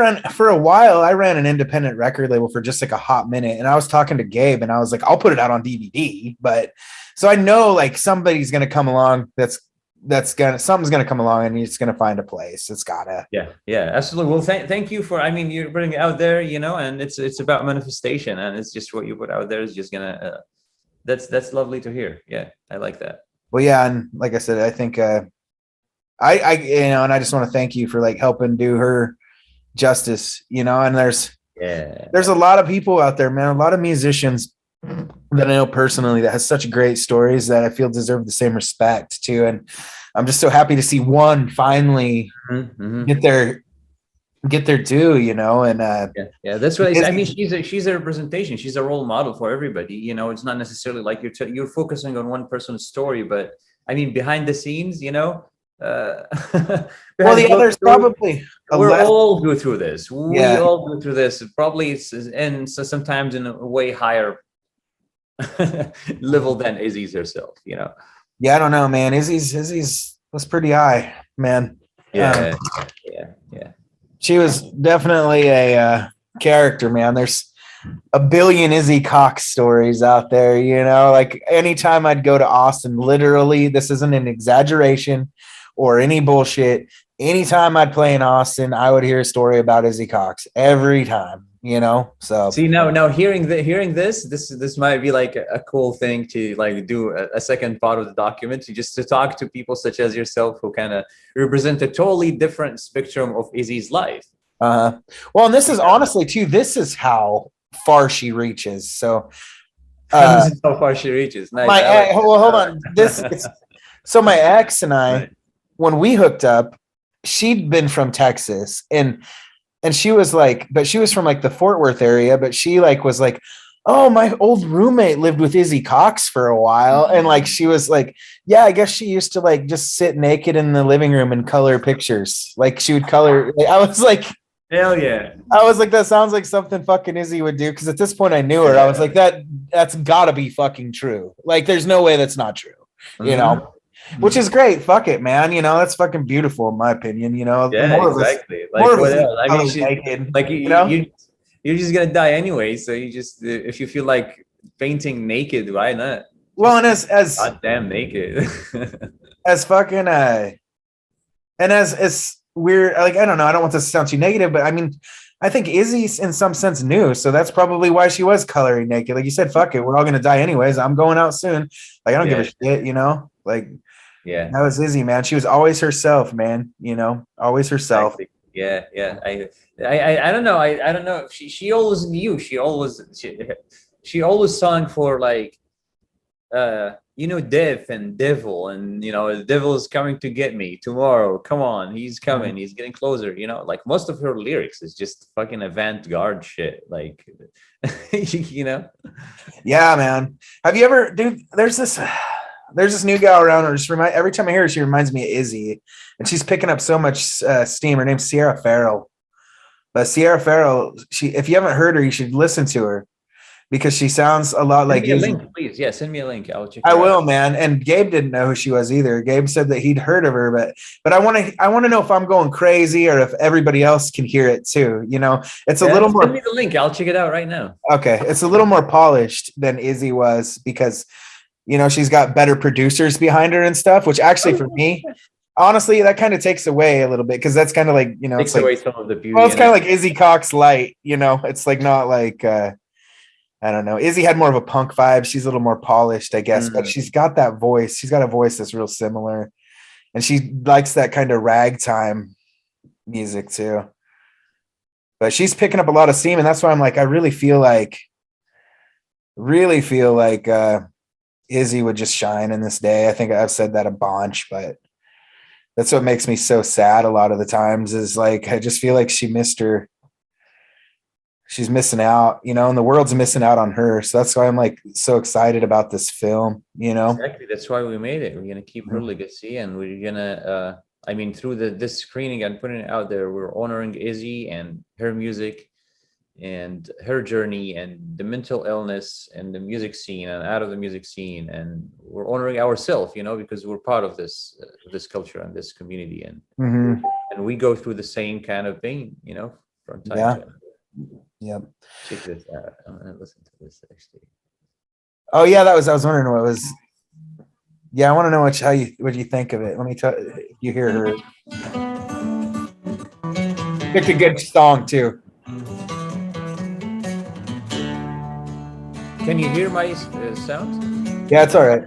B: ran an independent record label for just like a hot minute, and I was talking to Gabe, and I was like, I'll put it out on DVD, but so I know like somebody's gonna come along something's gonna come along and it's gonna find a place. It's gotta.
F: Yeah, absolutely. Well, thank you for. I mean, you're putting it out there, and it's about manifestation, and it's just what you put out there is just gonna. That's lovely to hear. Yeah, I like that.
B: Well, yeah, and like I said, I think and I just want to thank you for like helping do her justice, and there's a lot of people out there, man, a lot of musicians that I know personally that has such great stories that I feel deserve the same respect too. And I'm just so happy to see one finally get their due, and
F: that's what I mean. She's a representation. She's a role model for everybody. It's not necessarily like you're focusing on one person's story, but I mean behind the scenes, well,
B: the others probably
F: we're all go through this. We
B: Yeah.
F: all go through this. Probably and so sometimes in a way higher level than Izzy's herself.
B: Yeah, I don't know, man. Izzy's was pretty high, man.
F: Yeah.
B: She was definitely a character, man. There's a billion Izzy Cox stories out there, like anytime I'd go to Austin, literally, this isn't an exaggeration or any bullshit. Anytime I'd play in Austin, I would hear a story about Izzy Cox every time, so
F: see now hearing this might be like a cool thing to like do a second part of the document just to talk to people such as yourself who kind of represent a totally different spectrum of Izzy's life.
B: Well, and this is honestly too, this is how far she reaches. So
F: this is how far she reaches. Nice.
B: Hold on. So my ex and I, right. When we hooked up, she'd been from Texas and she was like, but she was from like the Fort Worth area, but she like was like, oh, my old roommate lived with Izzy Cox for a while. And like, she was like, yeah, I guess she used to like just sit naked in the living room and color pictures. Like she would color. I was like,
F: hell yeah.
B: I was like, that sounds like something fucking Izzy would do. Cause at this point I knew her. I was like, that's gotta be fucking true. Like, there's no way that's not true, which is great. Fuck it, man. You know, that's fucking beautiful in my opinion. You know,
F: Yeah,
B: more of us,
F: exactly. Like
B: more of
F: what
B: us
F: else? I mean,
B: color naked.
F: like
B: You know,
F: you're just gonna die anyway. So you just if you feel like painting naked, why not?
B: well, and
F: Just
B: as
F: goddamn naked.
B: as fucking and as weird, like I don't know, I don't want this to sound too negative, but I mean, I think Izzy's in some sense new, so that's probably why she was coloring naked. Like you said, fuck it, we're all gonna die anyways. I'm going out soon. Like I don't give a shit, you know. Like
F: Yeah.
B: that was Izzy, man. She was always herself, man. You know, always herself.
F: Exactly. Yeah, yeah. I don't know. I don't know. She always knew. She always sung for like death and devil, and the devil is coming to get me tomorrow. Come on, he's coming. He's getting closer. Like most of her lyrics is just fucking avant-garde shit. Like,
B: Yeah, man. Have you ever, dude? There's this new gal around her. Every time I hear her, she reminds me of Izzy, and she's picking up so much steam. Her name's Sierra Farrell. But Sierra Farrell, if you haven't heard her, you should listen to her because she sounds a lot like
F: Izzy.
B: Izzy.
F: Link, please. Yeah, send me a link. I'll check.
B: I will, man. And Gabe didn't know who she was either. Gabe said that he'd heard of her, but I want to know if I'm going crazy or if everybody else can hear it too. It's a little more.
F: Send me the link. I'll check it out right now.
B: Okay, it's a little more polished than Izzy was because she's got better producers behind her and stuff. Which actually, for me, honestly, that kind of takes away a little bit because that's kind of like
F: takes away some of the beauty.
B: Well, it's kind of like Izzy Cox light. It's like not like. I don't know. Izzy had more of a punk vibe. She's a little more polished, I guess, but she's got that voice. She's got a voice that's real similar. And she likes that kind of ragtime music too. But she's picking up a lot of steam. And that's why I'm like, I really feel like Izzy would just shine in this day. I think I've said that a bunch, but that's what makes me so sad a lot of the times is like, I just feel like she missed her. She's missing out, and the world's missing out on her. So that's why I'm like so excited about this film,
F: Exactly. That's why we made it. We're going to keep her legacy, and we're going to, through this screening and putting it out there, we're honoring Izzy and her music and her journey and the mental illness and the music scene and out of the music scene. And we're honoring ourselves, because we're part of this culture and this community. And we go through the same kind of pain, from time to time.
B: Yep.
F: Check this out. I'm gonna listen to this actually.
B: Oh yeah, I was wondering what was. Yeah, I want to know what you think of it. Let me tell you hear her. Picked a good song too.
F: Can you hear my sound?
B: Yeah, it's all right.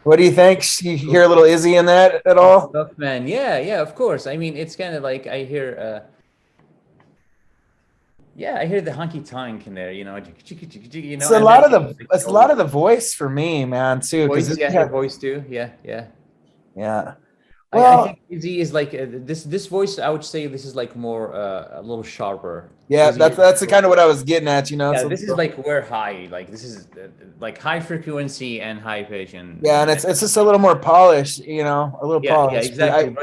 B: What do you think? You hear a little Izzy in that at all?
F: Stuff, man. Yeah, of course. I mean, it's kind of like I hear I hear the honky tonk in there,
B: It's a lot of the voice for me, man, too.
F: Voice, her voice too. Yeah.
B: Well,
F: I think Izzy is like this voice. I would say this is like more a little sharper.
B: Yeah, that's kind of what I was getting at.
F: Yeah, this is like we're high. Like this is like high frequency and high pitch, and
B: it's just a little more polished. A little polished.
F: Yeah, exactly.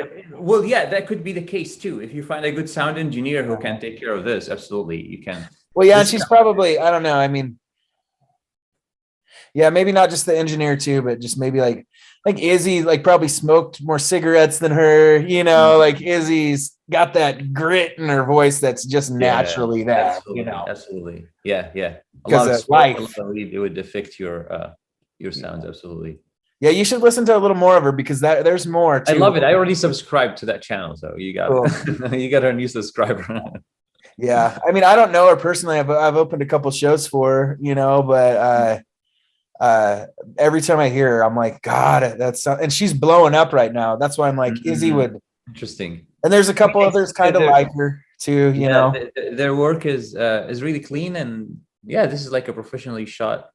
F: That could be the case too. If you find a good sound engineer who can take care of this, absolutely, you can.
B: Well, yeah, and she's probably I don't know. I mean, yeah, maybe not just the engineer too, but just maybe like Izzy probably smoked more cigarettes than her, like Izzy's got that grit in her voice that's just naturally that,
F: absolutely, Absolutely. Yeah. A
B: lot of life.
F: It would affect your sounds, absolutely.
B: Yeah, you should listen to a little more of her because there's more too.
F: I love it. I already subscribed to that channel, so you got you got our new subscriber.
B: Yeah. I mean, I don't know her personally. I've opened a couple shows for her, but every time I hear her, I'm like, God, and she's blowing up right now. That's why I'm like, Izzy would.
F: Interesting.
B: And there's a couple others kind of like her too,
F: Their work is really clean and Yeah, this is like a professionally shot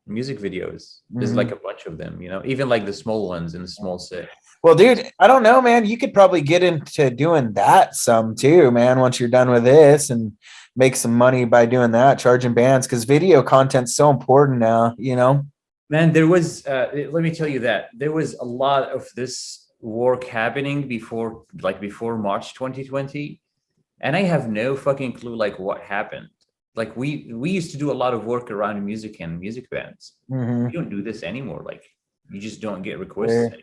F: music videos. There's like a bunch of them, even like the small ones in the small set.
B: Well, dude, I don't know, man. You could probably get into doing that some too, man, once you're done with this and make some money by doing that, charging bands, because video content's so important now,
F: Man, there was let me tell you that there was a lot of this work happening before March 2020, and I have no fucking clue like what happened. Like we used to do a lot of work around music and music bands.
B: Mm-hmm.
F: We don't do this anymore. Like you just don't get requests anymore.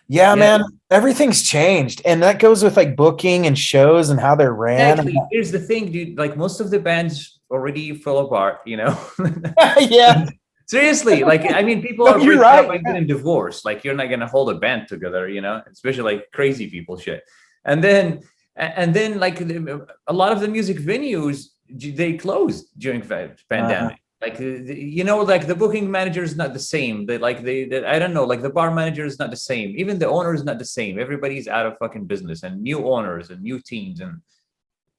B: Yeah, man, everything's changed. And that goes with like booking and shows and how they're ran.
F: Exactly. Here's the thing, dude. Like most of the bands already fell apart,
B: Yeah.
F: Seriously, like I mean, people
B: No,
F: are
B: you're
F: breaking
B: right.
F: up and getting divorced. Like you're not gonna hold a band together, especially like crazy people shit. And then like a lot of the music venues they closed during pandemic. Like like the booking manager is not the same. I don't know, like the bar manager is not the same. Even the owner is not the same. Everybody's out of fucking business, and new owners and new teams. And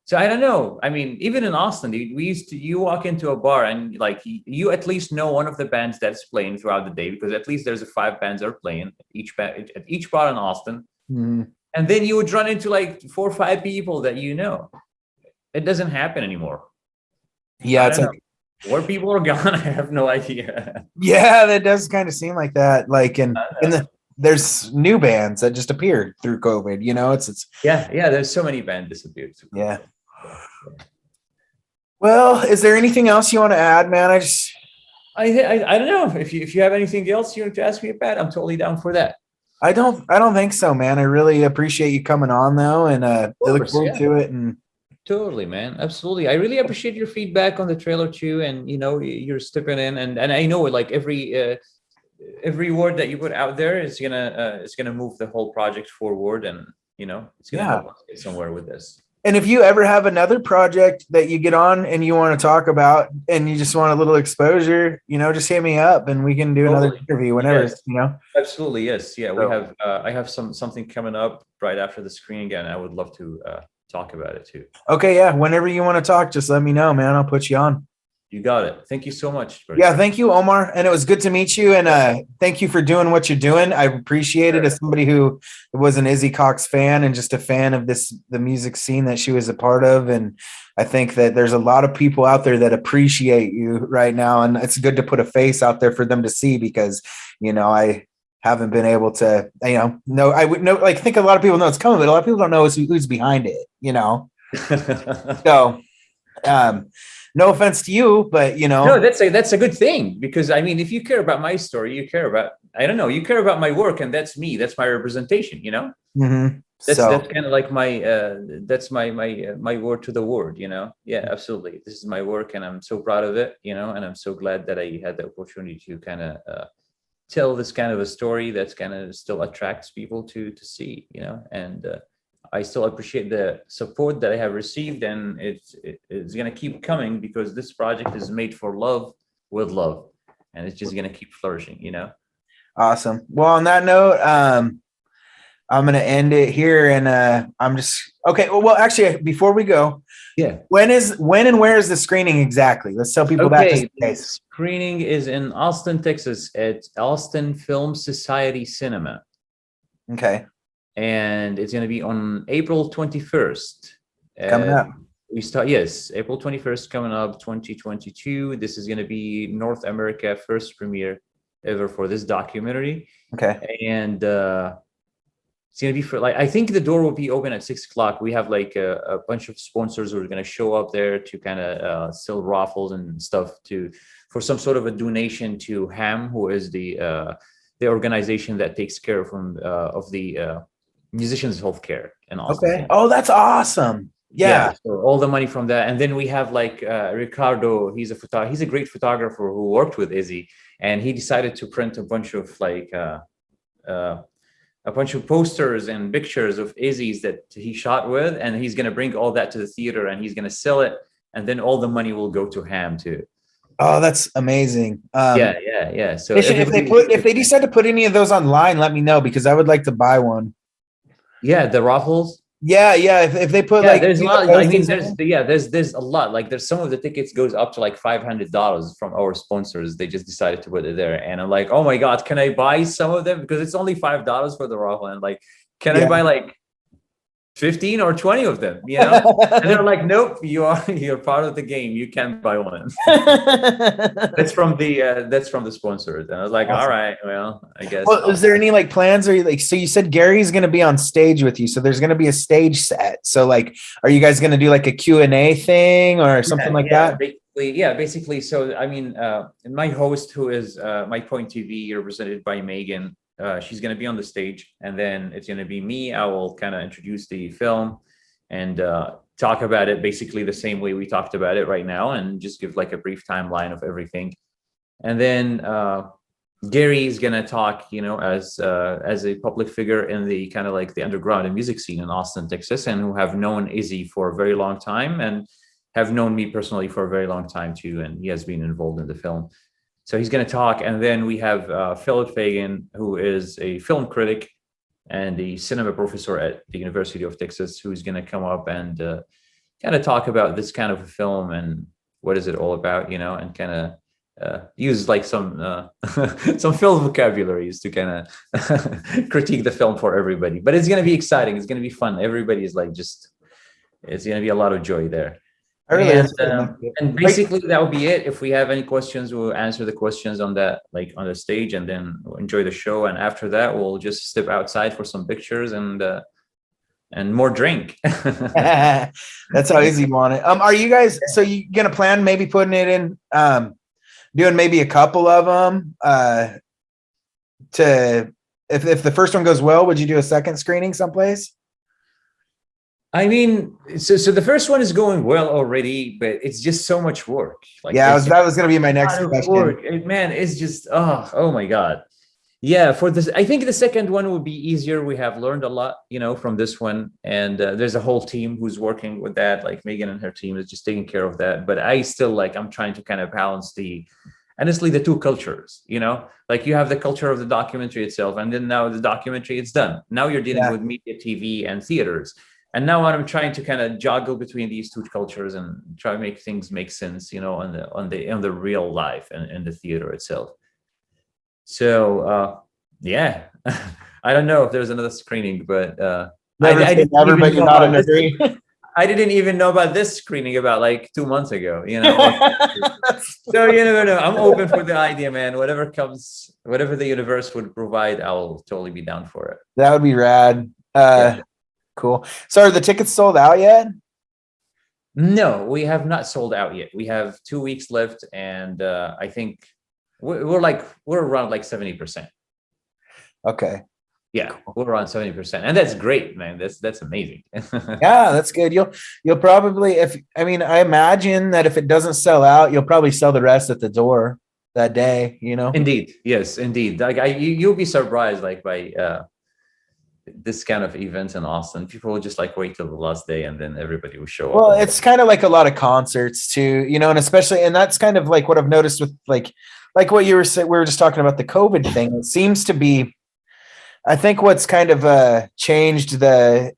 F: so I don't know. I mean, even in Austin, dude, you walk into a bar and like you at least know one of the bands that's playing throughout the day, because at least there's 5 bands are playing at each bar in Austin.
B: Mm-hmm.
F: And then you would run into like 4 or 5 people that It doesn't happen anymore.
B: Yeah, it's like
F: where people are gone, I have no idea.
B: Yeah, that does kind of seem like that. Like there's new bands that just appeared through COVID. It's
F: yeah. There's so many bands disappeared.
B: Yeah. Well, is there anything else you want to add, man?
F: I don't know if you have anything else you want to ask me about. I'm totally down for that.
B: I don't think so, man. I really appreciate you coming on though, and I look forward to it. And
F: totally, man, absolutely. I really appreciate your feedback on the trailer too, and you're stepping in, and I know like every word that you put out there is gonna move the whole project forward, and it's gonna help us get somewhere with this.
B: And if you ever have another project that you get on and you want to talk about and you just want a little exposure, just hit me up and we can do another interview whenever,
F: Yes. Absolutely. Yes. Yeah. We have, I have something coming up right after the screening, and I would love to talk about it too.
B: Okay. Yeah. Whenever you want to talk, just let me know, man. I'll put you on.
F: You got it. Thank you so much.
B: Yeah. Thank you, Omar. And it was good to meet you. And thank you for doing what you're doing. I appreciate it as somebody who was an Izzy Cox fan and just a fan of the music scene that she was a part of. And I think that there's a lot of people out there that appreciate you right now. And it's good to put a face out there for them to see, because, I haven't been able to, know, I would know, like, think a lot of people know it's coming, but a lot of people don't know who's behind it, So, no offense to you, but
F: no, that's a good thing, because I mean, if you care about my story, you care about my work, and that's me. That's my representation.
B: Mm-hmm.
F: That's kind of like my that's my word to the world. Yeah, absolutely. This is my work, and I'm so proud of it. And I'm so glad that I had the opportunity to kind of tell this kind of a story that's kind of still attracts people to see. And I still appreciate the support that I have received, and it's going to keep coming, because this project is made for love, with love, and it's just going to keep flourishing,
B: Awesome. Well, on that note, I'm going to end it here, and I'm just okay. Well, actually, before we go, when and where is the screening exactly? Let's tell people that.
F: The screening is in Austin, Texas, at Austin Film Society Cinema.
B: Okay.
F: And it's going to be on April 21st.
B: Coming up.
F: April 21st coming up, 2022. This is going to be North America first premiere ever for this documentary.
B: Okay.
F: And it's going to be for I think the door will be open at 6:00. We have like a bunch of sponsors who are going to show up there to kind of sell raffles and stuff for some sort of a donation to HAM, who is the organization that takes care of the musicians' healthcare in Austin.
B: Okay. Oh, that's awesome. Yeah.
F: So all the money from that, and then we have like Ricardo. He's a great photographer who worked with Izzy, and he decided to print a bunch of a bunch of posters and pictures of Izzy's that he shot with, and he's going to bring all that to the theater, and he's going to sell it, and then all the money will go to HAM too.
B: Oh, that's amazing.
F: Yeah. So
B: if they decide to put any of those online, let me know, because I would like to buy one.
F: Yeah, the raffles.
B: Yeah, yeah. If they put
F: Yeah,
B: like
F: there's a lot. I mean,
B: posters
F: there's
B: in-
F: yeah, there's a lot. Like there's some of the tickets goes up to like $500 from our sponsors. They just decided to put it there, and I'm like, oh my god, can I buy some of them because it's only $5 for the raffle? And like, can I
B: Yeah.
F: buy like 15 or 20 of them? You know? And they're like, nope, you're part of the game. You can't buy one. That's from the sponsors. And I was like,
B: Awesome.
F: all right, well, I guess.
B: Well, is there any like plans or like, so you said Gary's going to be on stage with you, so there's going to be a stage set. So like, are you guys going to do like a Q&A thing or something like that?
F: Basically. So, I mean, my host, who is my point TV, represented by Megan, she's going to be on the stage, and then it's going to be me. I will kind of introduce the film and talk about it basically the same way we talked about it right now, and just give like a brief timeline of everything. And then Gary is going to talk, as a public figure in the kind of like the underground and music scene in Austin, Texas, and who have known Izzy for a very long time and have known me personally for a very long time too. And he has been involved in the film. So he's going to talk. And then we have Philip Fagan, who is a film critic and a cinema professor at the University of Texas, who's going to come up and kind of talk about this kind of a film and what is it all about, and kind of use like some some film vocabularies to kind of critique the film for everybody. But it's going to be exciting. It's going to be fun. Everybody is like it's going to be a lot of joy there. And basically that will be it. If we have any questions, we'll answer the questions on that, like on the stage, and then we'll enjoy the show. And after that, we'll just step outside for some pictures and more drink.
B: That's how easy you want it. Are you guys, so you gonna plan maybe putting it in, doing maybe a couple of them, to, if the first one goes well, would you do a second screening someplace?
F: I mean, so the first one is going well already, but it's just so much work. Like,
B: that was going to be my next question.
F: Man, it's just, oh my God. Yeah, for this, I think the second one will be easier. We have learned a lot, from this one. And there's a whole team who's working with that. Like Megan and her team is just taking care of that. But I still I'm trying to kind of balance honestly, the two cultures, like you have the culture of the documentary itself. And then now the documentary, it's done. Now you're dealing with media, TV, and theaters. And now I'm trying to kind of juggle between these two cultures and try to make things make sense, on the real life and the theater itself. So yeah, I don't know if there's another screening, but I didn't even know about this screening about like 2 months ago, So you never know. I'm open for the idea, man. Whatever comes, whatever the universe would provide, I'll totally be down for it.
B: That would be rad. Cool. So are the tickets sold out yet?
F: No, we have not sold out yet. We have 2 weeks left, and I think we're around like 70%.
B: Okay.
F: Yeah, we're around 70%, and that's great, man. That's amazing.
B: Yeah, that's good. You'll probably, I imagine that if it doesn't sell out, you'll probably sell the rest at the door that day.
F: Indeed, yes, indeed. Like you'll be surprised, like by this kind of events in Austin, people will just like wait till the last day and then everybody will show up.
B: Well, it's kind of like a lot of concerts too, and especially, and that's kind of like what I've noticed with like what you were saying, we were just talking about the COVID thing. It seems to be, I think what's kind of changed the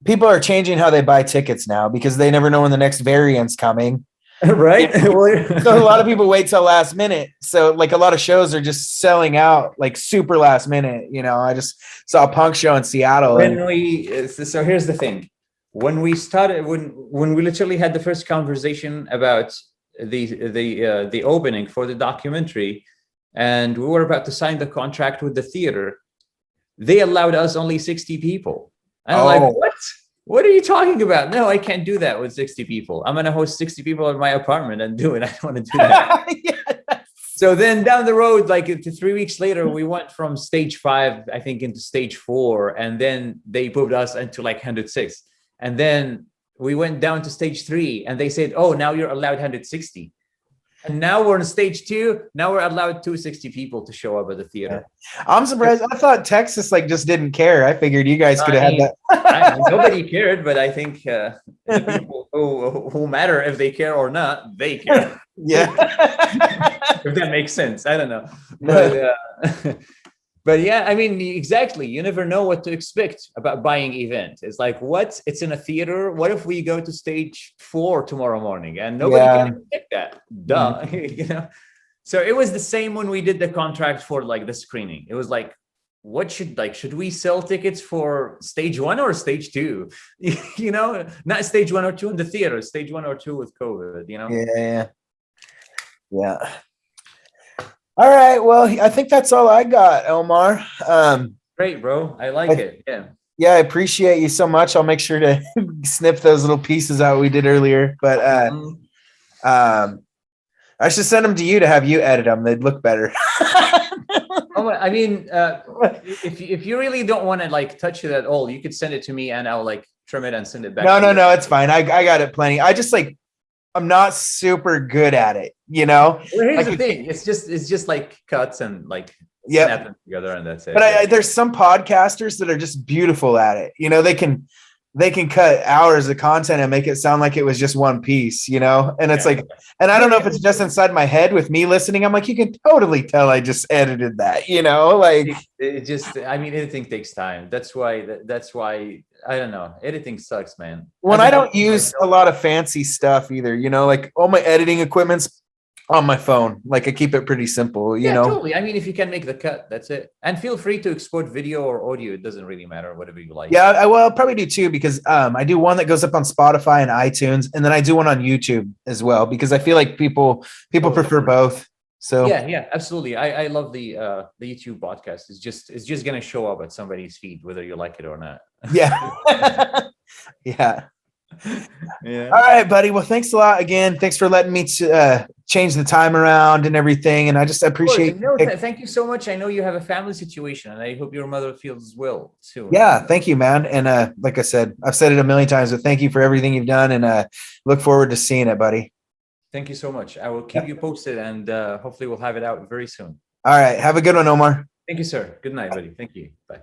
B: people are changing how they buy tickets now because they never know when the next variant's coming.
F: Right.
B: So a lot of people wait till last minute. So like a lot of shows are just selling out like super last minute. I just saw a punk show in Seattle.
F: So here's the thing. When we started, when we literally had the first conversation about the opening for the documentary, and we were about to sign the contract with the theater, they allowed us only 60 people. And I'm like, what? What are you talking about? No, I can't do that with 60 people. I'm going to host 60 people in my apartment and do it. I don't want to do that. Yeah. So then down the road, like 3 weeks later, we went from stage 5, I think, into stage 4. And then they moved us into like 106. And then we went down to stage 3 and they said, oh, now you're allowed 160. And now we're on stage 2. Now we're allowed 260 people to show up at the theater.
B: I'm surprised. I thought Texas just didn't care. I figured you guys could have had that.
F: Nobody cared, but I think the people who matter, if they care or not, they care.
B: Yeah.
F: If that makes sense. I don't know. But But yeah, I mean, exactly. You never know what to expect about buying event. It's like, what? It's in a theater. What if we go to stage 4 tomorrow morning and nobody
B: Yeah.
F: can expect that? Duh. You know. So it was the same when we did the contract for like the screening. It was like, what should we sell tickets for stage 1 or stage 2? You know, not stage 1 or 2 in the theater, stage 1 or 2 with COVID, you know?
B: Yeah. Yeah. All right. Well, I think that's all I got, Elmar.
F: Great, bro. I like it. Yeah.
B: Yeah, I appreciate you so much. I'll make sure to snip those little pieces out we did earlier. But I should send them to you to have you edit them. They'd look better.
F: Oh, I mean, if you really don't want to like touch it at all, you could send it to me and I'll like trim it and send it back.
B: No, it's fine. I got it plenty. I just like, I'm not super good at it, you know?
F: Well, here's
B: Like,
F: the thing. It's just like cuts and like
B: Yep.
F: snap them together and that's it.
B: But there's some podcasters that are just beautiful at it. You know, they can cut hours of content and make it sound like it was just one piece, you know? And it's like, and I don't know if it's just inside my head with me listening. I'm like, you can totally tell I just edited that, you know? Like
F: it just, I mean, editing takes time. That's why I don't know. Editing sucks, man.
B: when I don't use a lot of fancy stuff either, you know, like all my editing equipment's on my phone. Like I keep it pretty simple, you know?
F: Totally. I mean, if you can make the cut, that's it. And feel free to export video or audio. It doesn't really matter, whatever you like.
B: Yeah, I'll probably do two because I do one that goes up on Spotify and iTunes, and then I do one on YouTube as well because I feel like people prefer both. So
F: yeah, absolutely. I love the YouTube podcast. It's just gonna show up at somebody's feed whether you like it or not.
B: yeah. Yeah.
F: Yeah.
B: All right, buddy. Well, thanks a lot again. Thanks for letting me change the time around and everything. And I just appreciate
F: thank you so much. I know you have a family situation and I hope your mother feels well too.
B: Yeah, thank you, man. And like I said, I've said it a million times, but thank you for everything you've done and look forward to seeing it, buddy.
F: Thank you so much. I will keep you posted and hopefully we'll have it out very soon.
B: All right. Have a good one, Omar.
F: Thank you, sir. Good night, buddy. Thank you. Bye.